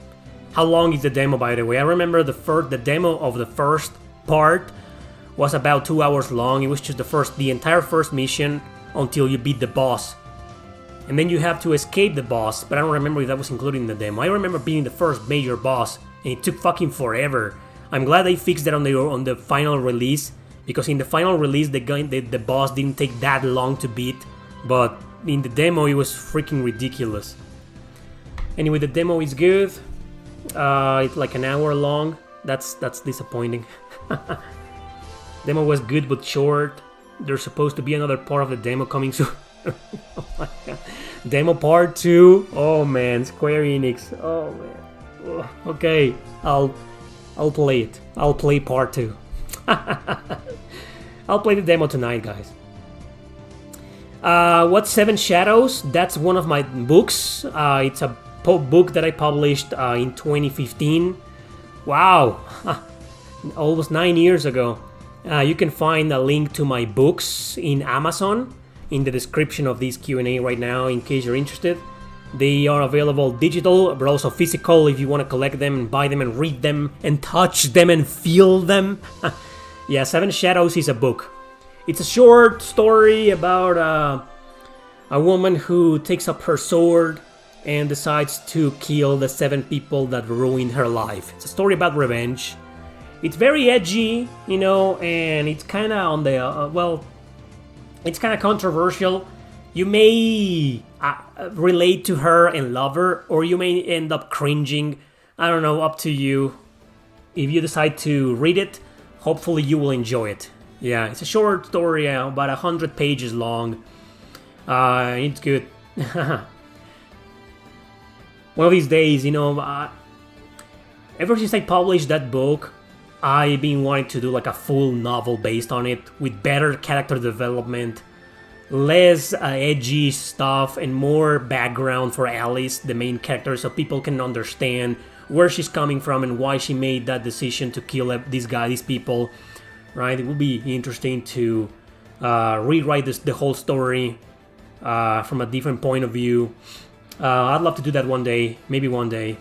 How long is the demo, by the way? I remember the demo of the first part was about 2 hours long. It was just the entire first mission until you beat the boss. And then you have to escape the boss, but I don't remember if that was included in the demo. I remember beating the first major boss, and it took fucking forever. I'm glad they fixed that on the final release, because in the final release the boss didn't take that long to beat, but in the demo it was freaking ridiculous. Anyway, the demo is good. It's like an hour long. That's disappointing. Demo was good but short. There's supposed to be another part of the demo coming soon. Oh my god. Demo part 2. Oh man, Square Enix. Oh man. Ugh. Okay, I'll play it. I'll play part 2. I'll play the demo tonight, guys. What's Seven Shadows? That's one of my books. It's a book that I published in 2015. Wow, almost 9 years ago. You can find a link to my books in Amazon in the description of this Q&A right now, in case you're interested. They are available digital, but also physical if you want to collect them and buy them and read them and touch them and feel them. Yeah, Seven Shadows is a book. It's a short story about a woman who takes up her sword and decides to kill the 7 people that ruined her life. It's a story about revenge. It's very edgy, you know, and it's kind of on the, it's kind of controversial. You may relate to her and love her, or you may end up cringing. I don't know, up to you. If you decide to read it, hopefully you will enjoy it. Yeah, it's a short story, about 100 pages long. It's good. One of these days, you know, ever since I published that book, I've been wanting to do like a full novel based on it, with better character development, less edgy stuff, and more background for Alice, the main character, so people can understand where she's coming from and why she made that decision to kill these people, right? It would be interesting to rewrite the whole story from a different point of view. I'd love to do that one day, maybe one day.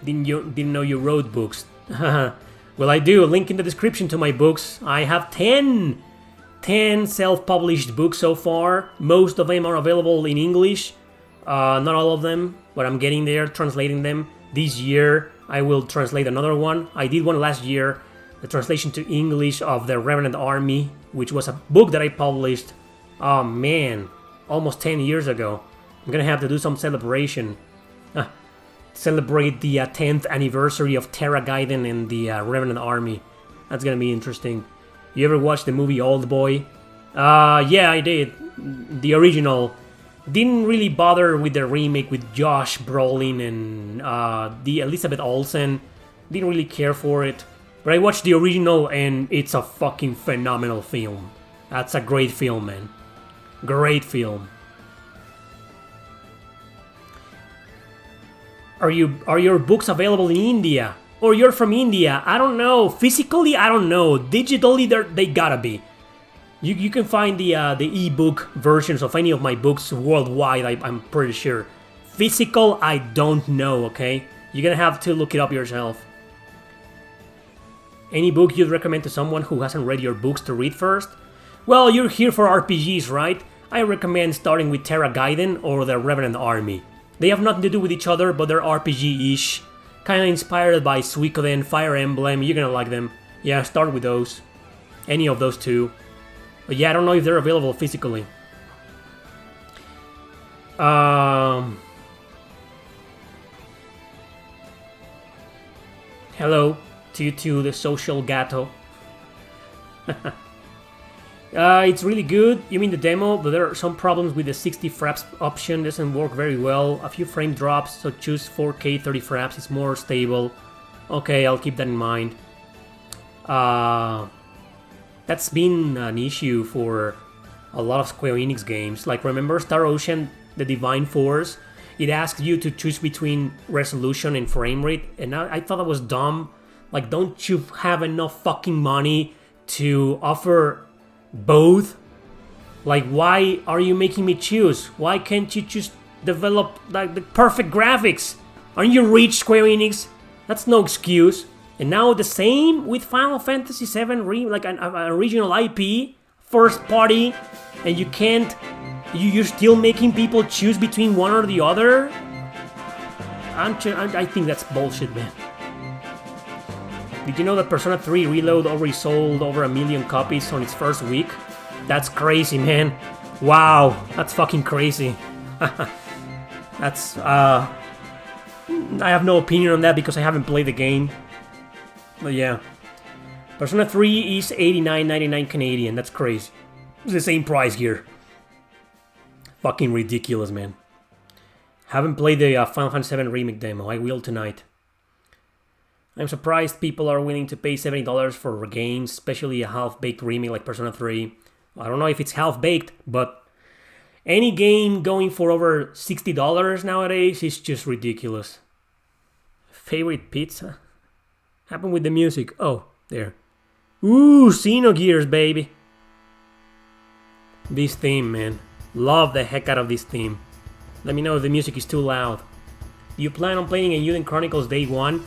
Didn't know you wrote books. Well, I do. Link in the description to my books. I have 10 self-published books so far. Most of them are available in English. Not all of them, but I'm getting there, translating them. This year, I will translate another one. I did one last year, the translation to English of The Revenant Army, which was a book that I published, oh man, almost 10 years ago. I'm gonna have to do some celebration. Celebrate the 10th anniversary of Terra Gaiden and the Revenant Army. That's gonna be interesting. You ever watched the movie Oldboy? Yeah, I did. The original. Didn't really bother with the remake with Josh Brolin and the Elizabeth Olsen. Didn't really care for it. But I watched the original and it's a fucking phenomenal film. That's a great film, man. Great film. Are your books available in India? Or you're from India? I don't know. Physically, I don't know. Digitally, they gotta be. You can find the ebook versions of any of my books worldwide, I'm pretty sure. Physical, I don't know, okay? You're gonna have to look it up yourself. Any book you'd recommend to someone who hasn't read your books to read first? Well, you're here for RPGs, right? I recommend starting with Terra Gaiden or the Revenant Army. They have nothing to do with each other, but they're RPG-ish. Kinda inspired by Suikoden, Fire Emblem, you're gonna like them. Yeah, start with those. Any of those two. But yeah, I don't know if they're available physically. Hello to you too, the social gato. It's really good. You mean the demo, but there are some problems with the 60 fraps option. Doesn't work very well. A few frame drops, so choose 4K 30 fraps. It's more stable. Okay, I'll keep that in mind. That's been an issue for a lot of Square Enix games. Like, remember Star Ocean, the Divine Force? It asks you to choose between resolution and frame rate, and I thought that was dumb. Like, don't you have enough fucking money to offer both? Like, why are you making me choose? Why can't you just develop like the perfect graphics? Aren't you rich, Square Enix? That's no excuse. And now the same with Final Fantasy VII, like an original IP, first party, and you can't. You're still making people choose between one or the other. I think that's bullshit, man. Did you know that Persona 3 Reload already sold over 1 million copies on its first week? That's crazy, man. Wow, that's fucking crazy. That's I have no opinion on that because I haven't played the game. But yeah, Persona 3 is $89.99 Canadian. That's crazy. It's the same price here. Fucking ridiculous, man. Haven't played the Final Fantasy VII Remake demo. I will tonight. I'm surprised people are willing to pay $70 for games, especially a half-baked remake like Persona 3. I don't know if it's half-baked, but any game going for over $60 nowadays is just ridiculous. Favorite pizza? Happened with the music. Oh, there. Ooh, Xenogears, baby. This theme, man. Love the heck out of this theme. Let me know if the music is too loud. Do you plan on playing Eiyuden Chronicles Day 1?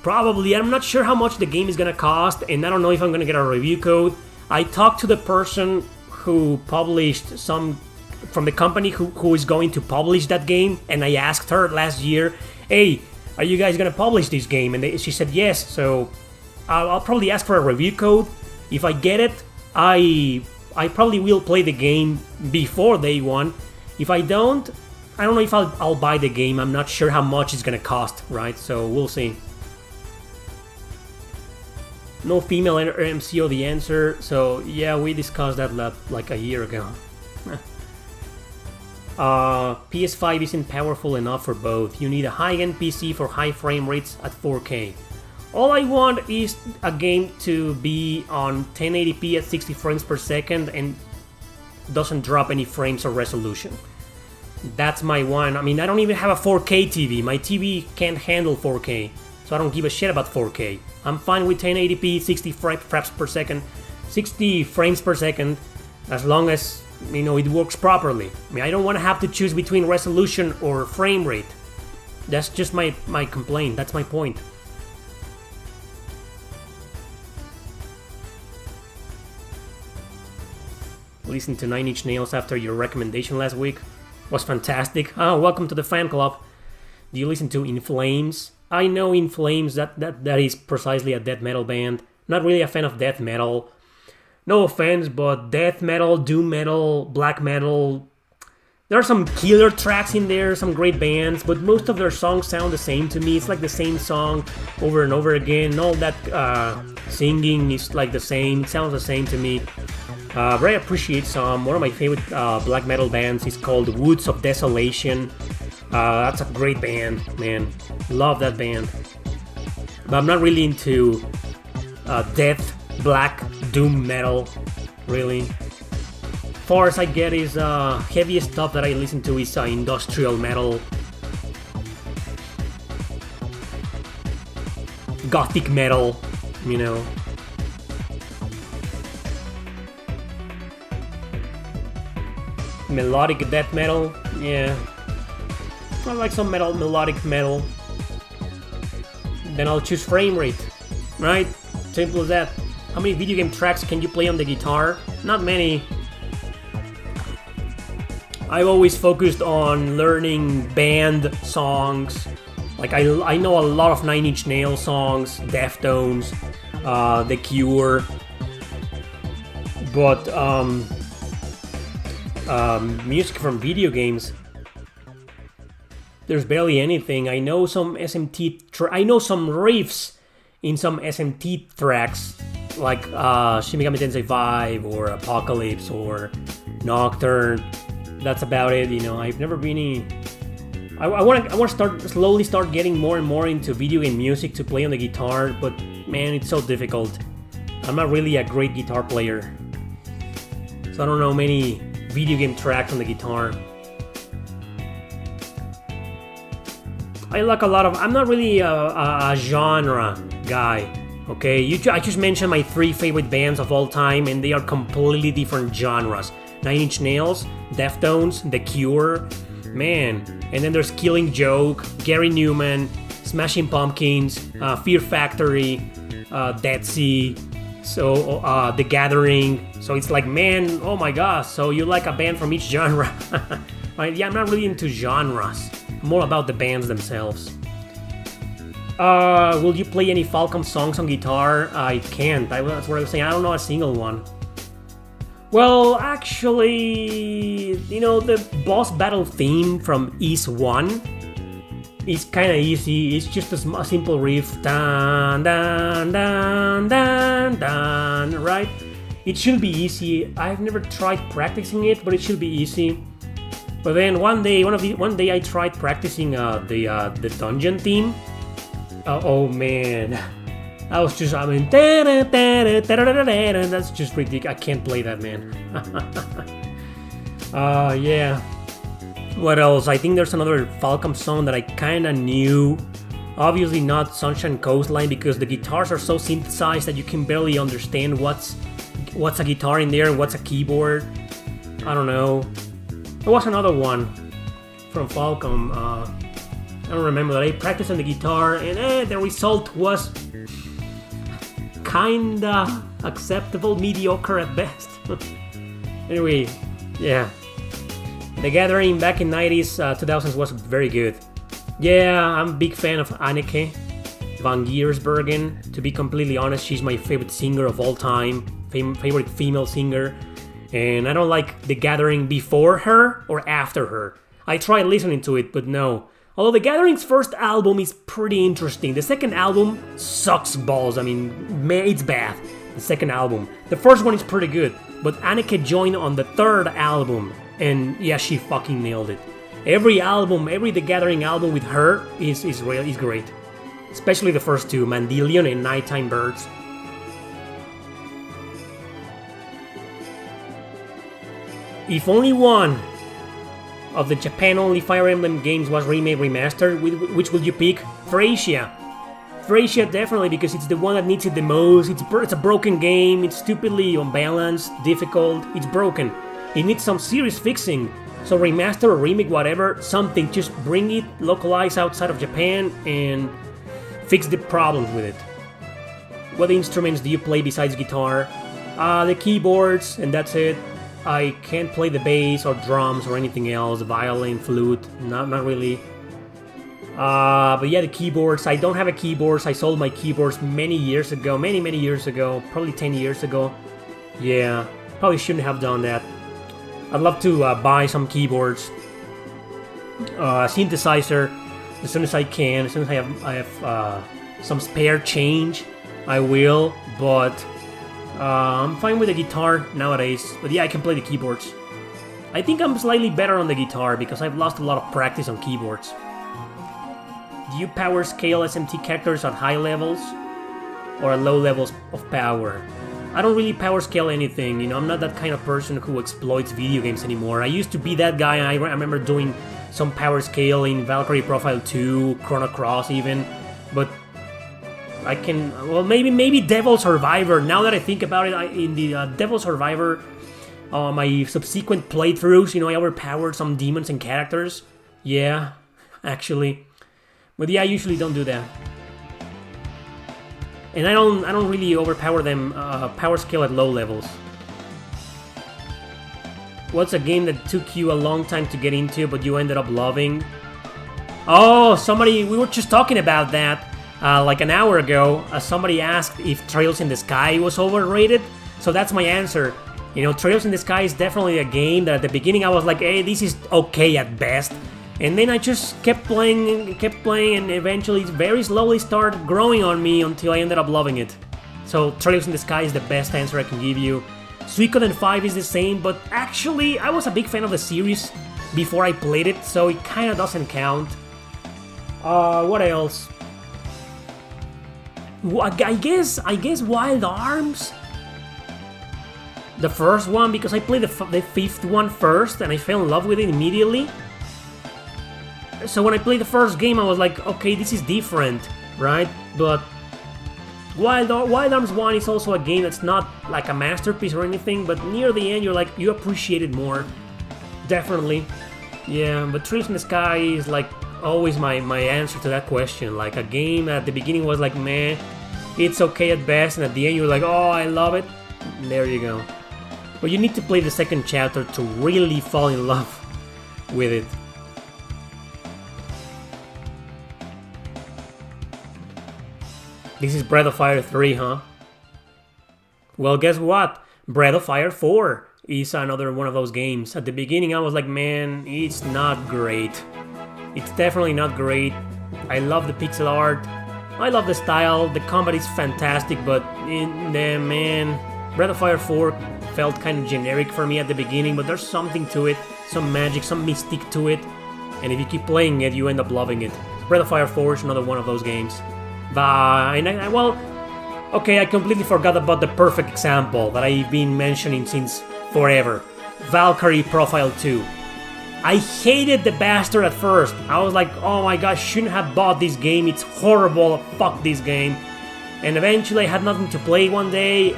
Probably. I'm not sure how much the game is gonna cost, and I don't know if I'm gonna get a review code. I talked to the person who published some from the company who is going to publish that game, and I asked her last year, hey, are you guys gonna publish this game? And she said yes, so I'll probably ask for a review code. If I get it, I probably will play the game before Day 1. If I don't, I don't know if I'll buy the game. I'm not sure how much it's gonna cost, right? So we'll see. No female MCO the answer. So yeah, we discussed that like a year ago. PS5 isn't powerful enough for both. You need a high-end PC for high frame rates at 4K. All I want is a game to be on 1080p at 60 frames per second and doesn't drop any frames or resolution. That's my one. I mean, I don't even have a 4K TV. My TV can't handle 4K, so I don't give a shit about 4K. I'm fine with 1080p, 60 frames per second, 60 frames per second, as long as, you know, it works properly. I mean, I don't want to have to choose between resolution or frame rate. That's just my complaint. That's my point. Listened to 9 Inch Nails after your recommendation last week. Was fantastic. Oh, welcome to the fan club. Do you listen to In Flames? I know In Flames, that is precisely a death metal band. Not really a fan of death metal. No offense, but death metal, doom metal, black metal, there are some killer tracks in there, some great bands, but most of their songs sound the same to me. It's like the same song over and over again. All that singing is like the same. It sounds the same to me. But I appreciate some. One of my favorite black metal bands is called Woods of Desolation. That's a great band, man. Love that band. But I'm not really into death, black, doom metal, really. Far as I get is heaviest stuff that I listen to is industrial metal, gothic metal, you know. Melodic death metal, yeah. I like some melodic metal. Then I'll choose frame rate, right? Simple as that. How many video game tracks can you play on the guitar? Not many. I've always focused on learning band songs. Like I know a lot of 9 Inch Nails songs, Deftones, The Cure, but music from video games, there's barely anything. I know some SMT. I know some riffs in some SMT tracks, like Shin Megami Tensei 5 or Apocalypse or Nocturne. That's about it, you know. I've never been I want to slowly start getting more and more into video game music to play on the guitar, but man, it's so difficult. I'm not really a great guitar player, so I don't know many video game tracks on the guitar. I like a lot of. I'm not really a genre guy. Okay, I just mentioned my 3 favorite bands of all time, and they are completely different genres. 9 Inch Nails, Deftones, The Cure, man. And then there's Killing Joke, Gary Newman, Smashing Pumpkins, Fear Factory, Dead Sea, so The Gathering. So it's like, man, oh my gosh, so you like a band from each genre. Yeah, I'm not really into genres, more about the bands themselves. Will you play any Falcom songs on guitar? I can't, that's what I was saying, I don't know a single one. Well, actually, you know, the boss battle theme from East 1 is kind of easy. It's just a simple riff. Dun, dun, dun, dun, dun, right? It should be easy. I've never tried practicing it, but it should be easy. But then one day I tried practicing the dungeon theme. Oh man. That's just ridiculous. I can't play that, man. Yeah. What else? I think there's another Falcom song that I kinda knew. Obviously not Sunshine Coastline, because the guitars are so synthesized that you can barely understand what's a guitar in there and what's a keyboard. I don't know. There was another one from Falcom. I don't remember that. I practiced on the guitar and the result was kinda acceptable, mediocre at best. Anyway, yeah. The Gathering back in 90s, 2000s was very good. Yeah, I'm a big fan of Anneke van Giersbergen. To be completely honest, she's my favorite singer of all time, favorite female singer. And I don't like The Gathering before her or after her. I tried listening to it, but no. Although The Gathering's first album is pretty interesting. The second album sucks balls. I mean, man, it's bad. The second album. The first one is pretty good, but Anneke joined on the third album, and yeah, she fucking nailed it. Every The Gathering album with her is great. Especially the first two, Mandelion and Nighttime Birds. If only one of the Japan-only Fire Emblem games was remade remastered, which would you pick? Thracia. Thracia definitely, because it's the one that needs it the most. It's a broken game, it's stupidly unbalanced, difficult, it's broken. It needs some serious fixing. So remaster or remake, whatever, something, just bring it, localize outside of Japan, and fix the problems with it. What instruments do you play besides guitar? The keyboards, and that's it. I can't play the bass or drums or anything else, violin, flute, not really. But yeah, the keyboards, I don't have a keyboard. I sold my keyboards many years ago, many years ago, probably 10 years ago. Yeah, probably shouldn't have done that. I'd love to buy some keyboards, synthesizer, as soon as I can, as soon as I have some spare change, I will, but I'm fine with the guitar nowadays, but yeah, I can play the keyboards. I think I'm slightly better on the guitar because I've lost a lot of practice on keyboards. Do you power scale SMT characters at high levels or at low levels of power? I don't really power scale anything, you know, I'm not that kind of person who exploits video games anymore. I used to be that guy, and I remember doing some power scale in Valkyrie Profile 2, Chrono Cross even, but I can, well, maybe Devil Survivor. Now that I think about it, in the Devil Survivor, my subsequent playthroughs, you know, I overpowered some demons and characters. Yeah, actually, but yeah, I usually don't do that, and I don't really overpower them. Power scale at low levels. What's a game that took you a long time to get into, but you ended up loving? Oh, we were just talking about that. Like an hour ago, somebody asked if Trails in the Sky was overrated, so that's my answer. You know, Trails in the Sky is definitely a game that at the beginning I was like, hey, this is okay at best, and then I just kept playing, and eventually very slowly started growing on me until I ended up loving it. So Trails in the Sky is the best answer I can give you. Suikoden 5 is the same, but actually I was a big fan of the series before I played it, so it kinda doesn't count. What else? I guess Wild Arms, the first one, because I played the fifth one first and I fell in love with it immediately. So when I played the first game, I was like, okay, this is different, right? But Wild Arms 1 is also a game that's not like a masterpiece or anything, but near the end, you appreciate it more, definitely. Yeah, but Trees in the Sky is like always my answer to that question. Like a game at the beginning was like meh, it's okay at best, and at the end you're like, oh, I love it. And there you go. But you need to play the second chapter to really fall in love with it. This is Breath of Fire 3, huh? Well, guess what? Breath of Fire 4 is another one of those games. At the beginning I was like, man, it's not great. It's definitely not great. I love the pixel art. I love the style. The combat is fantastic, but Breath of Fire 4 felt kind of generic for me at the beginning, but there's something to it, some magic, some mystique to it, and if you keep playing it, you end up loving it. Breath of Fire 4 is another one of those games. Well, okay, I completely forgot about the perfect example that I've been mentioning since forever. Valkyrie Profile 2. I hated the bastard at first. I was like, oh my gosh, shouldn't have bought this game, it's horrible, fuck this game. And eventually I had nothing to play one day,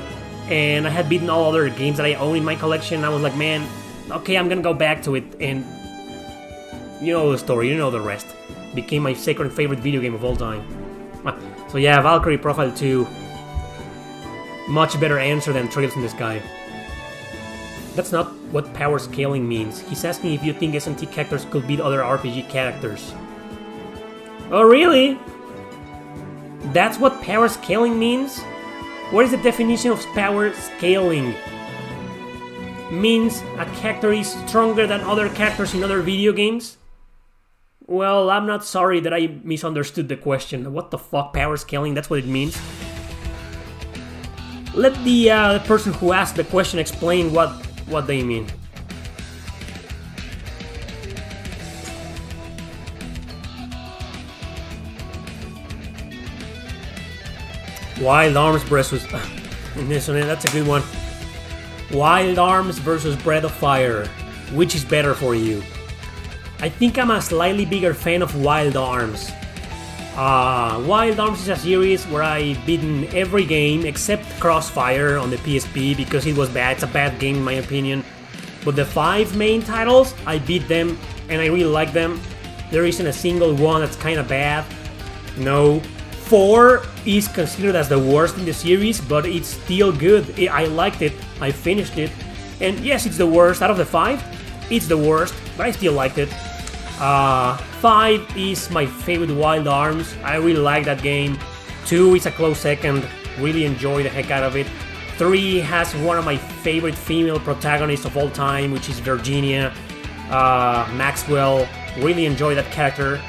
and I had beaten all other games that I own in my collection. I was like, man, okay, I'm gonna go back to it, and you know the story, you know the rest. Became my second favorite video game of all time. So yeah, Valkyrie Profile 2. Much better answer than Trails in the Sky. That's not what power scaling means. He's asking if you think SMT characters could beat other RPG characters. Oh really? That's what power scaling means? What is the definition of power scaling? Means a character is stronger than other characters in other video games? Well, I'm not sorry that I misunderstood the question. What the fuck, power scaling? That's what it means? Let the person who asked the question explain what they mean. Wild Arms versus... that's a good one. Wild Arms versus Breath of Fire. Which is better for you? I think I'm a slightly bigger fan of Wild Arms. Wild Arms is a series where I've beaten every game except Crossfire on the PSP because it was bad. It's a bad game in my opinion. But the 5 main titles, I beat them and I really like them. There isn't a single one that's kind of bad. No. 4 is considered as the worst in the series, but it's still good. I liked it. I finished it. And yes, it's the worst. Out of the 5, it's the worst, but I still liked it. 5 is my favorite Wild Arms. I really like that game. 2 is a close second. Really enjoy the heck out of it. 3 has one of my favorite female protagonists of all time, which is Virginia Maxwell. Really enjoy that character.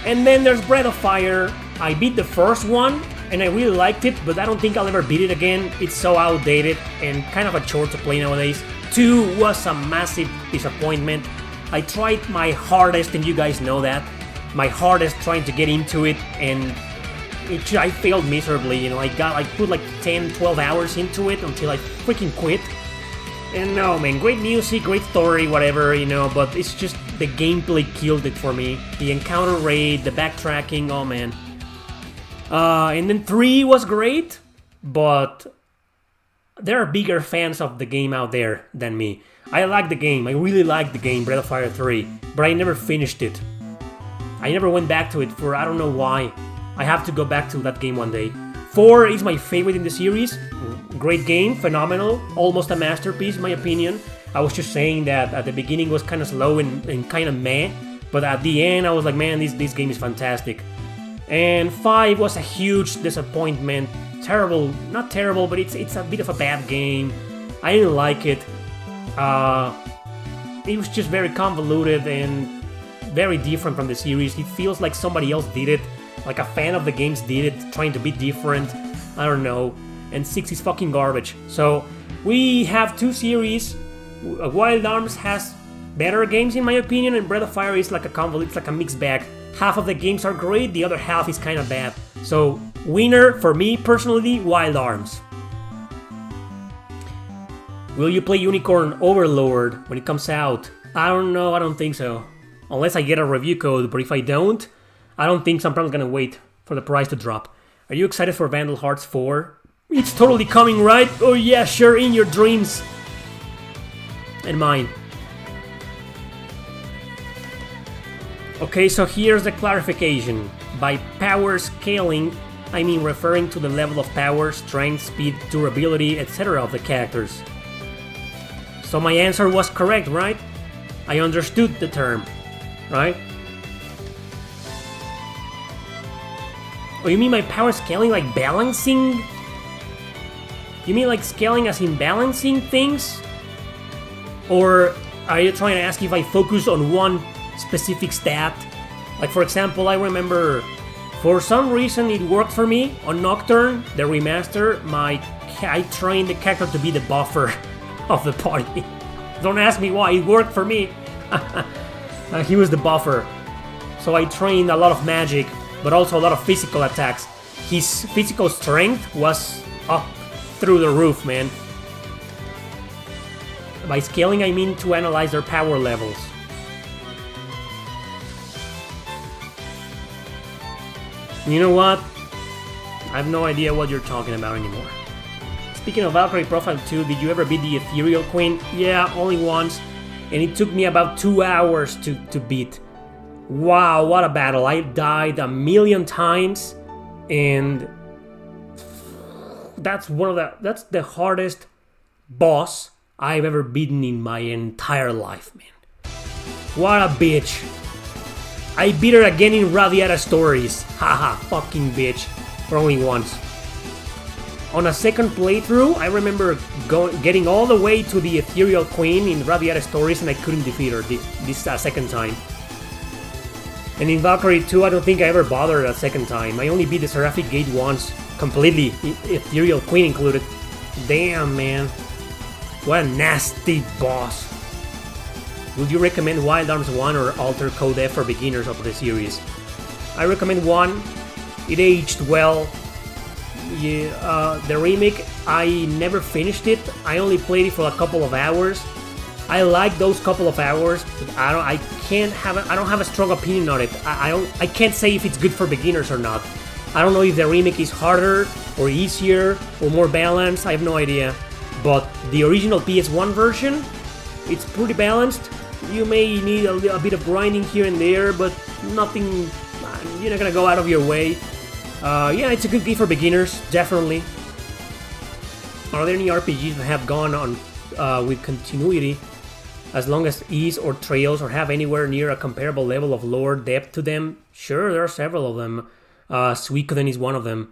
And then there's Breath of Fire. I beat the first one and I really liked it, but I don't think I'll ever beat it again. It's so outdated and kind of a chore to play nowadays. 2 was a massive disappointment. I tried my hardest, and you guys know that. My hardest trying to get into it, and I failed miserably. You know, I put like 10, 12 hours into it until I freaking quit. And no, man, great music, great story, whatever, you know, but it's just the gameplay killed it for me. The encounter rate, the backtracking, oh man. And then 3 was great, but there are bigger fans of the game out there than me. I like the game, I really like the game, Breath of Fire 3, but I never finished it. I never went back to it for I don't know why. I have to go back to that game one day. 4 is my favorite in the series. Great game, phenomenal, almost a masterpiece in my opinion. I was just saying that at the beginning was kind of slow and kind of meh, but at the end I was like, man, this game is fantastic. And 5 was a huge disappointment. Terrible, not terrible, but it's a bit of a bad game. I didn't like it. It was just very convoluted and very different from the series. It feels like somebody else did it, like a fan of the games did it, trying to be different. I don't know. And 6 is fucking garbage. So we have 2 series. Wild Arms has better games in my opinion, and Breath of Fire is like it's like a mixed bag. Half of the games are great, the other half is kind of bad. So winner for me personally, Wild Arms. Will you play Unicorn Overlord when it comes out? I don't know, I don't think so. Unless I get a review code, but if I don't, I don't think so. I'm probably gonna wait for the price to drop. Are you excited for Vandal Hearts 4? It's totally coming, right? Oh yeah, sure, in your dreams. And mine. Okay, so here's the clarification. By power scaling, I mean referring to the level of power, strength, speed, durability, etc. of the characters. So my answer was correct, right? I understood the term, right? Oh, you mean by power scaling like balancing? You mean like scaling as in balancing things? Or are you trying to ask if I focus on one specific stat? Like for example, I remember for some reason it worked for me on Nocturne, the remaster. I trained the character to be the buffer of the party. Don't ask me why, it worked for me. He was the buffer. So I trained a lot of magic, but also a lot of physical attacks. His physical strength was up through the roof, man. By scaling, I mean to analyze their power levels. You know what? I have no idea what you're talking about anymore. Speaking of Valkyrie Profile 2, did you ever beat the Ethereal Queen? Yeah, only once. And it took me about 2 hours to beat. Wow, what a battle. I died a million times. And that's the hardest boss I've ever beaten in my entire life, man. What a bitch. I beat her again in Radiata Stories. Haha, fucking bitch. For only once. On a second playthrough, I remember getting all the way to the Ethereal Queen in Radiata Stories and I couldn't defeat her this second time. And in Valkyrie 2, I don't think I ever bothered a second time. I only beat the Seraphic Gate once, completely, Ethereal Queen included. Damn, man. What a nasty boss. Would you recommend Wild Arms 1 or Alter Code F for beginners of the series? I recommend 1. It aged well. Yeah, the remake, I never finished it. I only played it for a couple of hours. I like those couple of hours, but I don't have a strong opinion on it. I can't say if it's good for beginners or not. I don't know if the remake is harder or easier or more balanced. I have no idea. But the original PS1 version, it's pretty balanced. You may need a bit of grinding here and there, but nothing. You're not gonna go out of your way. Yeah, it's a good game for beginners, definitely. Are there any RPGs that have gone on with continuity, as long as Ease or Trails or have anywhere near a comparable level of lore depth to them? Sure, there are several of them. Suikoden is one of them.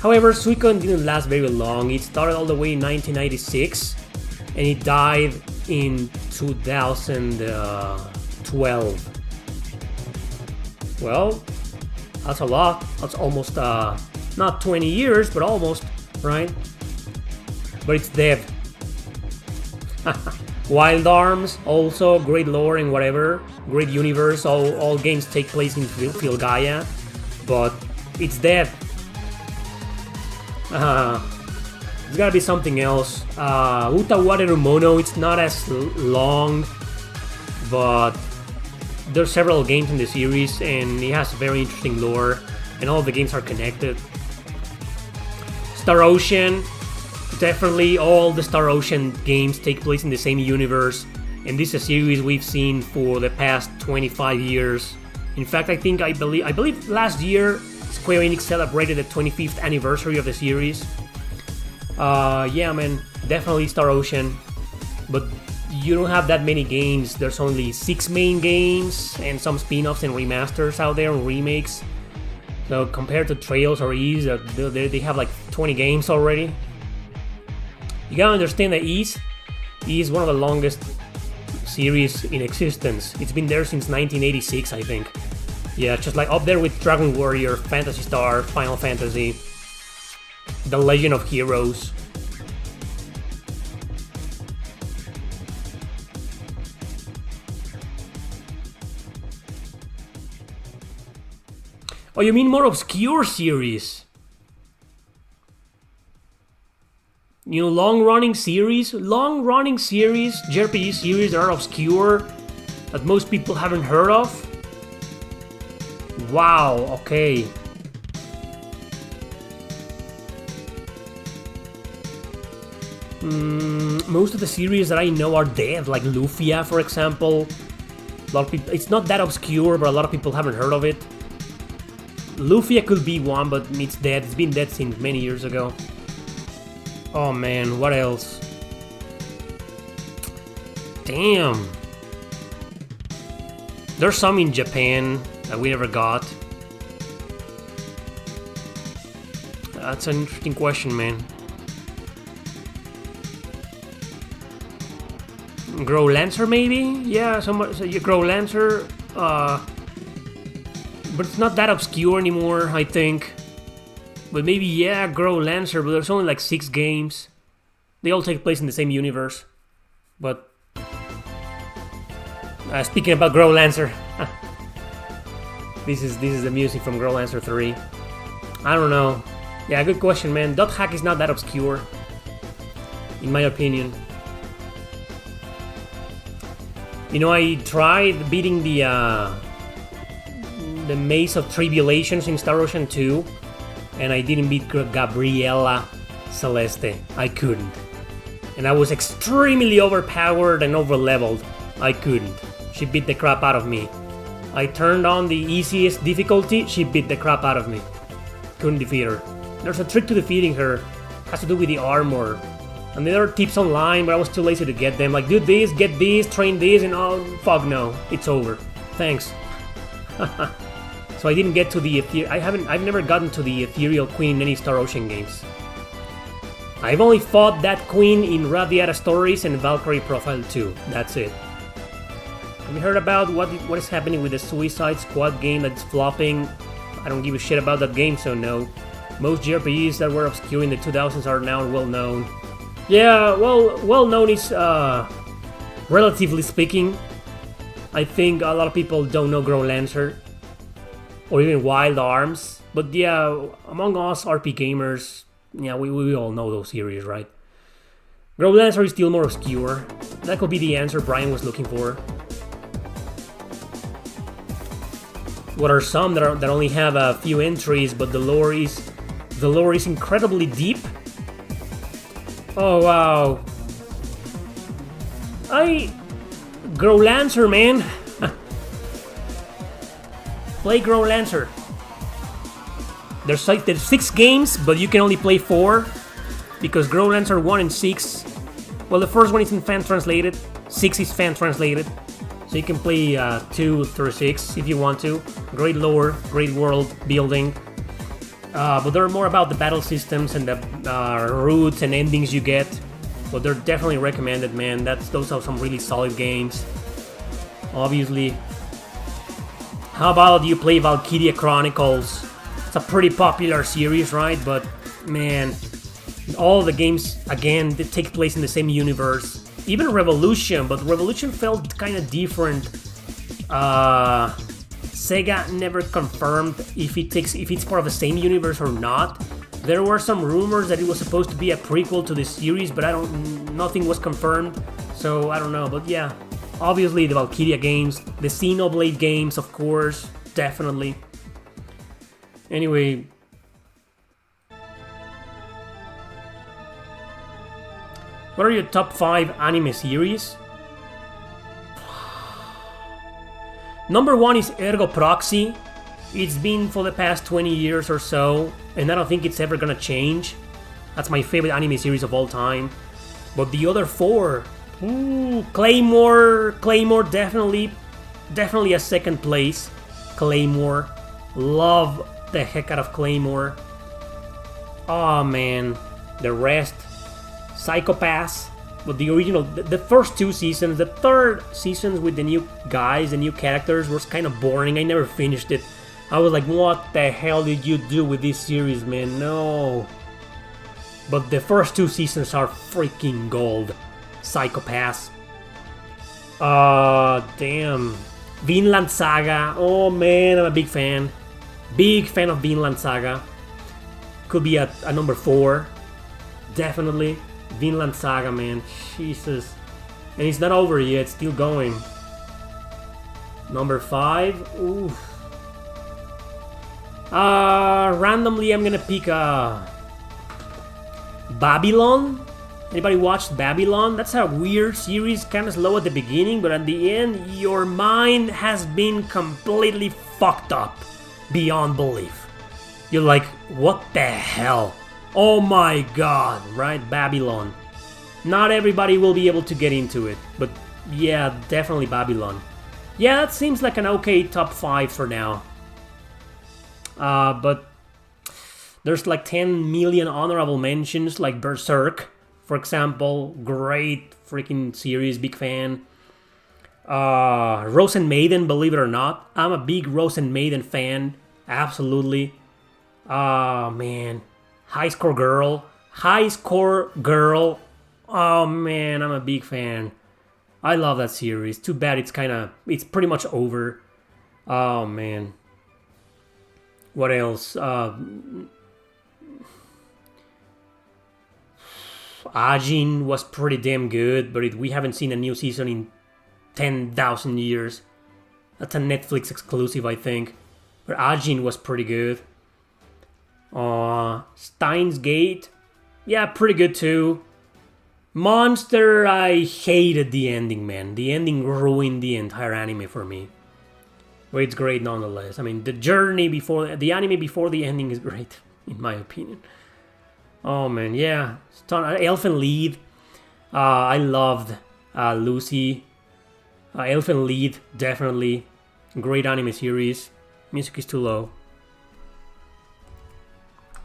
However, Suikoden didn't last very long. It started all the way in 1996, and it died in 2012. Well, that's a lot. That's almost, not 20 years, but almost, right? But it's dead. Wild Arms, also great lore and whatever, great universe. All games take place in Filgaia, but it's dead. It's gotta be something else. Utawareru Mono, it's not as long, but there's several games in the series and it has very interesting lore and all the games are connected. Star Ocean, definitely all the Star Ocean games take place in the same universe, and this is a series we've seen for the past 25 years. In fact, I believe last year Square Enix celebrated the 25th anniversary of the series. Yeah, man, definitely Star Ocean, but you don't have that many games. There's only 6 main games and some spin-offs and remasters out there and remakes. So compared to Trails or Ease, they have like 20 games already. You gotta understand that Ease is one of the longest series in existence. It's been there since 1986, I think. Yeah, just like up there with Dragon Warrior, Phantasy Star, Final Fantasy, The Legend of Heroes. Oh, you mean more obscure series? You know, long-running series, JRPG series that are obscure, that most people haven't heard of? Wow, okay. Most of the series that I know are dead, like Lufia, for example. A lot of people, it's not that obscure, but a lot of people haven't heard of it. Lufia could be one, but it's dead. It's been dead since many years ago. Oh man, what else? Damn. There's some in Japan that we never got. That's an interesting question, man. Grow Lancer, maybe? Yeah, so you Grow Lancer. But it's not that obscure anymore, I think. But maybe, yeah, Grow Lancer, but there's only like 6 games. They all take place in the same universe. But speaking about Grow Lancer, this is the music from Grow Lancer 3. I don't know. Yeah, good question, man. Dot Hack is not that obscure, in my opinion. You know, I tried beating the Maze of Tribulations in Star Ocean 2, and I didn't beat Gabriela Celeste. I couldn't. And I was extremely overpowered and overleveled. I couldn't. She beat the crap out of me. I turned on the easiest difficulty, she beat the crap out of me. Couldn't defeat her. There's a trick to defeating her. It has to do with the armor. And there are tips online, but I was too lazy to get them. Like, do this, get this, train this, and oh, fuck no. It's over. Thanks. So I didn't get to the I've never gotten to the Ethereal Queen in any Star Ocean games. I've only fought that queen in Radiata Stories and Valkyrie Profile 2. That's it. Have you heard about what is happening with the Suicide Squad game that's flopping? I don't give a shit about that game, so no. Most JRPGs that were obscure in the 2000s are now well known. Yeah, well known is relatively speaking. I think a lot of people don't know Grow Lancer or even Wild Arms, but yeah, among us RP gamers, yeah, we all know those series, right? Grow Lancer is still more obscure. That could be the answer Brian was looking for. What are some that only have a few entries, but the lore is incredibly deep? Oh wow! Grow Lancer, man. Play Grow Lancer. There's 6 games, but you can only play 4 because Grow Lancer 1 and 6. Well, the first one is in fan translated. 6 is fan translated. So you can play 2 through 6 if you want to. Great lore, great world building. But they're more about the battle systems and the routes and endings you get. But they're definitely recommended, man. Those are some really solid games. Obviously. How about you play Valkyria Chronicles? It's a pretty popular series, right? But man, all the games again they take place in the same universe. Even Revolution, but Revolution felt kind of different. Sega never confirmed if it's part of the same universe or not. There were some rumors that it was supposed to be a prequel to the series, but nothing was confirmed. So I don't know, but yeah, obviously the Valkyria games, the Xenoblade games, of course, definitely. Anyway. What are your top 5 anime series? Number 1 is Ergo Proxy. It's been for the past 20 years or so, and I don't think it's ever gonna change. That's my favorite anime series of all time. But the other 4, Claymore definitely a second place. Claymore, love the heck out of Claymore. Oh man, the rest, Psychopaths. But the original, the first 2 seasons, the third seasons with the new guys, the new characters was kind of boring. I never finished it. I was like, what the hell did you do with this series, man? No. But the first 2 seasons are freaking gold. Psychopaths. Damn. Vinland Saga. Oh man, I'm a big fan. Big fan of Vinland Saga. Could be a number 4. Definitely. Vinland Saga, man. Jesus. And it's not over yet, it's still going. Number 5. Oof. Randomly I'm gonna pick Babylon. Anybody watched Babylon? That's a weird series, kind of slow at the beginning, but at the end, your mind has been completely fucked up beyond belief. You're like, what the hell? Oh my god, right? Babylon. Not everybody will be able to get into it, but yeah, definitely Babylon. Yeah, that seems like an okay top 5 for now. But there's like 10 million honorable mentions, like Berserk, for example. Great freaking series, big fan. Rose and Maiden, believe it or not. I'm a big Rose and Maiden fan, absolutely. Man. High Score Girl. High Score Girl. Oh man, I'm a big fan. I love that series. Too bad it's pretty much over. Oh man. What else? Ajin was pretty damn good, but we haven't seen a new season in 10,000 years. That's a Netflix exclusive, I think. But Ajin was pretty good. Steins Gate. Yeah, pretty good too. Monster, I hated the ending, man. The ending ruined the entire anime for me. But it's great nonetheless. I mean, the journey before... The anime before the ending is great, in my opinion. Oh, man, yeah. Elfen Lied. I loved Lucy. Elfen Lied, definitely. Great anime series. Music is too low.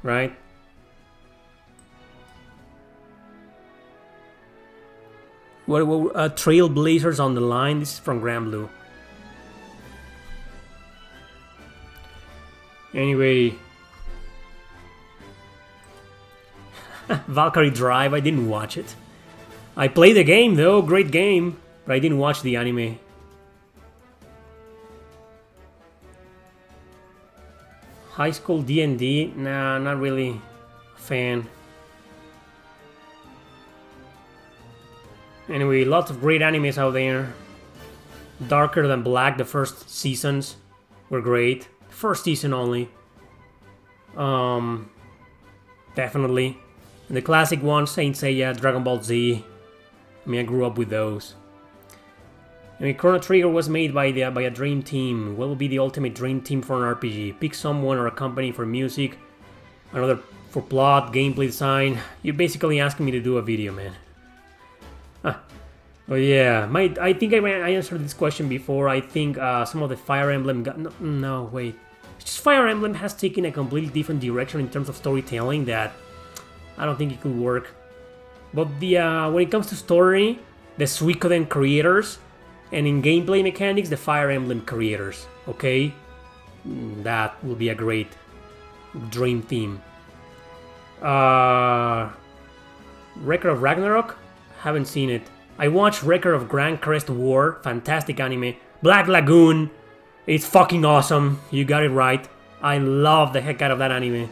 Right? What Trailblazers on the Line. This is from Grand Blue. Anyway. Valkyrie Drive, I didn't watch it. I played the game though, great game. But I didn't watch the anime. High School D&D? Nah, not really a fan. Anyway, lots of great animes out there. Darker Than Black, the first seasons were great. First season only. Definitely. And the classic ones, Saint Seiya, Dragon Ball Z. I mean, I grew up with those. I mean, Chrono Trigger was made by a dream team. What will be the ultimate dream team for an RPG? Pick someone or a company for music, another for plot, gameplay design. You're basically asking me to do a video, man. Oh yeah, I think I answered this question before. I think some of the Fire Emblem... No, wait. It's just Fire Emblem has taken a completely different direction in terms of storytelling that I don't think it could work. But when it comes to story, the Suikoden creators, and in gameplay mechanics, the Fire Emblem creators, okay? That will be a great dream team. Record of Ragnarok? Haven't seen it. I watched Record of Grand Crest War, fantastic anime. Black Lagoon, it's fucking awesome, you got it right. I love the heck out of that anime.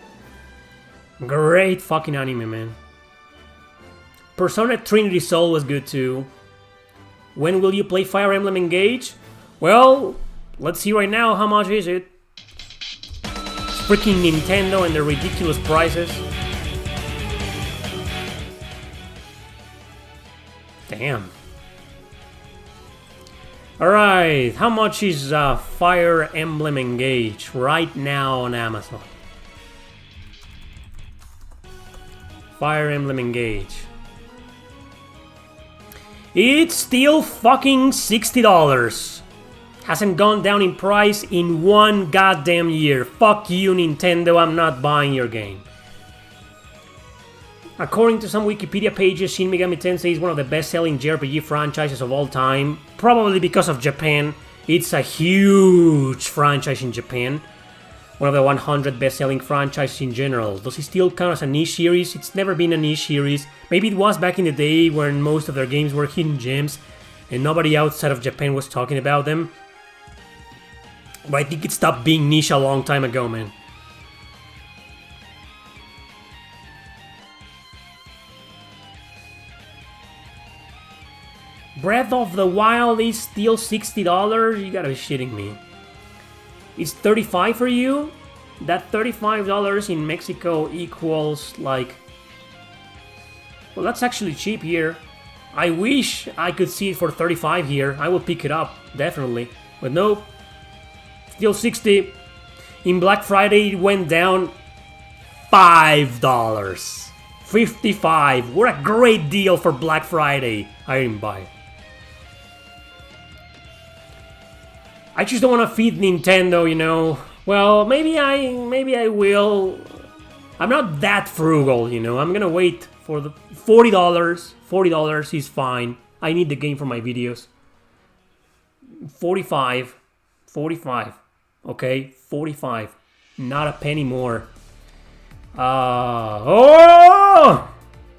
Great fucking anime, man. Persona Trinity Soul was good too. When will you play Fire Emblem Engage? Well, let's see right now, how much is it? Freaking Nintendo and their ridiculous prices. Damn. Alright, how much is Fire Emblem Engage right now on Amazon? Fire Emblem Engage. It's still fucking $60. Hasn't gone down in price in one goddamn year. Fuck you, Nintendo, I'm not buying your game. According to some Wikipedia pages, Shin Megami Tensei is one of the best-selling JRPG franchises of all time. Probably because of Japan. It's a huge franchise in Japan. One of the 100 best-selling franchises in general. Does it still count as a niche series? It's never been a niche series. Maybe it was back in the day when most of their games were hidden gems and nobody outside of Japan was talking about them. But I think it stopped being niche a long time ago, man. Breath of the Wild is still $60? You gotta be shitting me. It's $35 for you? That $35 in Mexico equals like... Well, that's actually cheap here. I wish I could see it for 35 here. I would pick it up, definitely. But nope. Still 60. In Black Friday, it went down $5. 55. What a great deal for Black Friday. I didn't buy it. I just don't want to feed Nintendo, you know. Well, maybe I will. I'm not that frugal, you know. I'm gonna wait for the $40. $40 is fine. I need the game for my videos. 45. 45. Okay, 45. Not a penny more. Oh!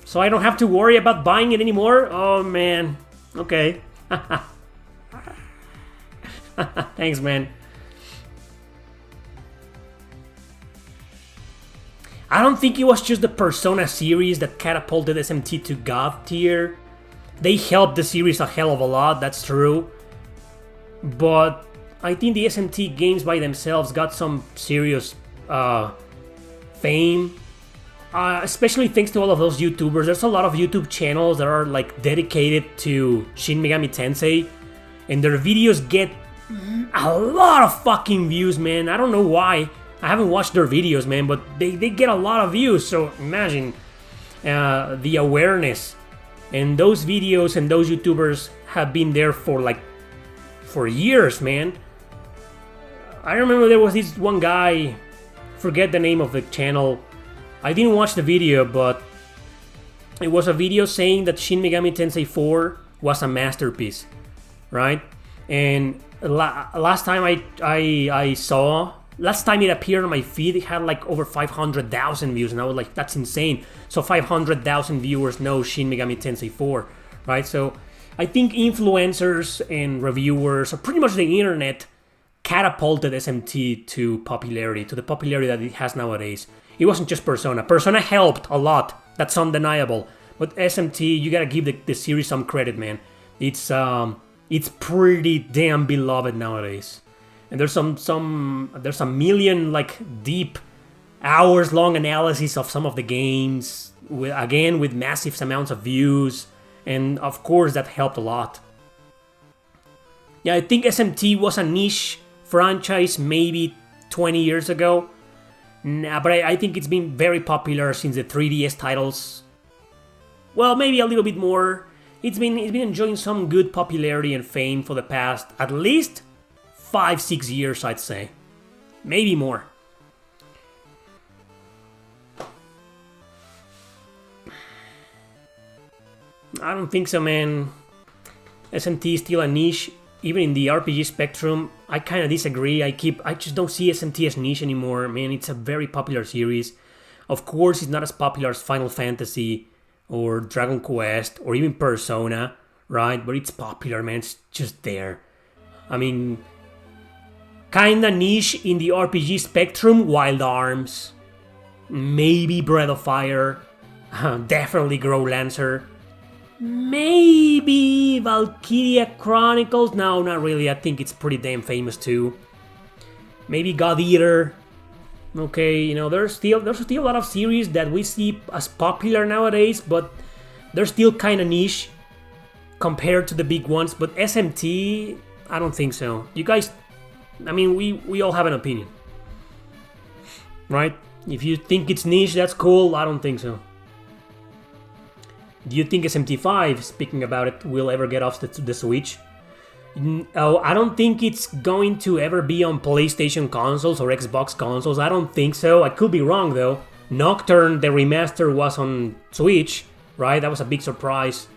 So I don't have to worry about buying it anymore? Oh, man. Okay. Thanks, man. I don't think it was just the Persona series that catapulted SMT to God tier. They helped the series a hell of a lot, that's true. But I think the SMT games by themselves got some serious fame. Especially thanks to all of those YouTubers. There's a lot of YouTube channels that are like dedicated to Shin Megami Tensei. And their videos get a lot of fucking views, man. I don't know why. I haven't watched their videos, man, but they get a lot of views. So imagine the awareness. And those videos and those YouTubers have been there for years, man. I remember there was this one guy, forget the name of the channel. I didn't watch the video, but it was a video saying that Shin Megami Tensei 4 was a masterpiece, right? And last time I saw, last time it appeared on my feed, it had like over 500,000 views, and I was like, that's insane. So 500,000 viewers know Shin Megami Tensei 4, right? So I think influencers and reviewers, or pretty much the internet, catapulted SMT to popularity, to the popularity that it has nowadays. It wasn't just Persona. Persona helped a lot. That's undeniable. But SMT, you gotta give the series some credit, man. It's pretty damn beloved nowadays. And there's there's a million like deep hours-long analysis of some of the games, with massive amounts of views, and of course that helped a lot. Yeah, I think SMT was a niche franchise maybe 20 years ago. Nah, but I think it's been very popular since the 3DS titles. Well, maybe a little bit more. It's been enjoying some good popularity and fame for the past at least 5-6 years, I'd say. Maybe more. I don't think so, man. SMT is still a niche. Even in the RPG spectrum, I kind of disagree. I just don't see SMT as niche anymore. Man, it's a very popular series. Of course, it's not as popular as Final Fantasy or Dragon Quest or even Persona, right? But it's popular, man. It's just there. I mean, kinda niche in the RPG spectrum, Wild Arms. Maybe Breath of Fire. Definitely Grow Lancer. Maybe Valkyria Chronicles. No, not really. I think it's pretty damn famous too. Maybe God Eater. Okay, you know, there's still a lot of series that we see as popular nowadays, but they're still kind of niche compared to the big ones. But SMT, I don't think so. You guys, I mean, we all have an opinion, right? If you think it's niche, that's cool. I don't think so. Do you think SMT5, speaking about it, will ever get off the Switch? Oh, I don't think it's going to ever be on PlayStation consoles or Xbox consoles. I don't think so. I could be wrong, though. Nocturne, the remaster, was on Switch, right? That was a big surprise.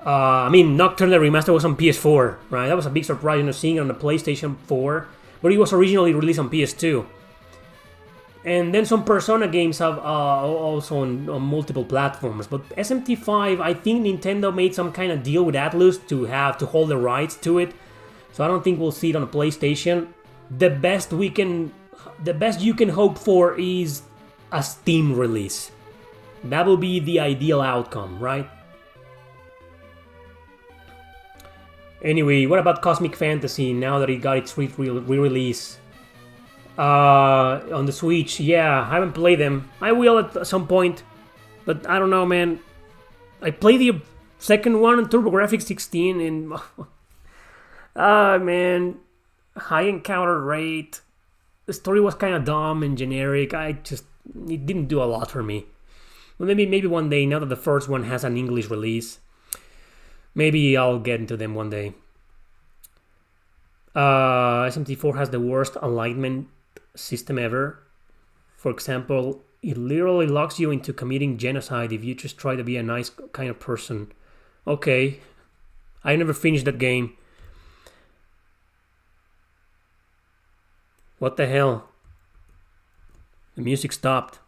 I mean, Nocturne, the remaster, was on PS4, right? That was a big surprise, you know, seeing it on the PlayStation 4. But it was originally released on PS2. And then some Persona games have also on multiple platforms. But SMT5, I think Nintendo made some kind of deal with Atlus to hold the rights to it. So I don't think we'll see it on a PlayStation. The best you can hope for is a Steam release. That will be the ideal outcome, right? Anyway, what about Cosmic Fantasy now that it got its re-release? On the Switch, yeah, I haven't played them. I will at some point, but I don't know, man. I played the second one on TurboGrafx 16 and man, high encounter rate. The story was kind of dumb and generic. It didn't do a lot for me. Well, maybe one day, now that the first one has an English release, maybe I'll get into them one day. SMT4 has the worst alignment system ever. For example, it literally locks you into committing genocide if you just try to be a nice kind of person. Okay, I never finished that game. What the hell? The music stopped.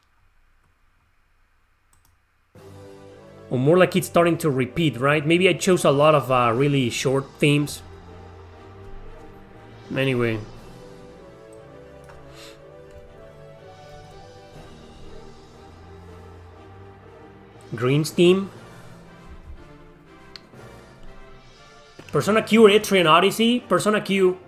Or more like it's starting to repeat, right? Maybe I chose a lot of really short themes. Anyway. Green's team. Persona Q or Etrian Odyssey. Persona Q,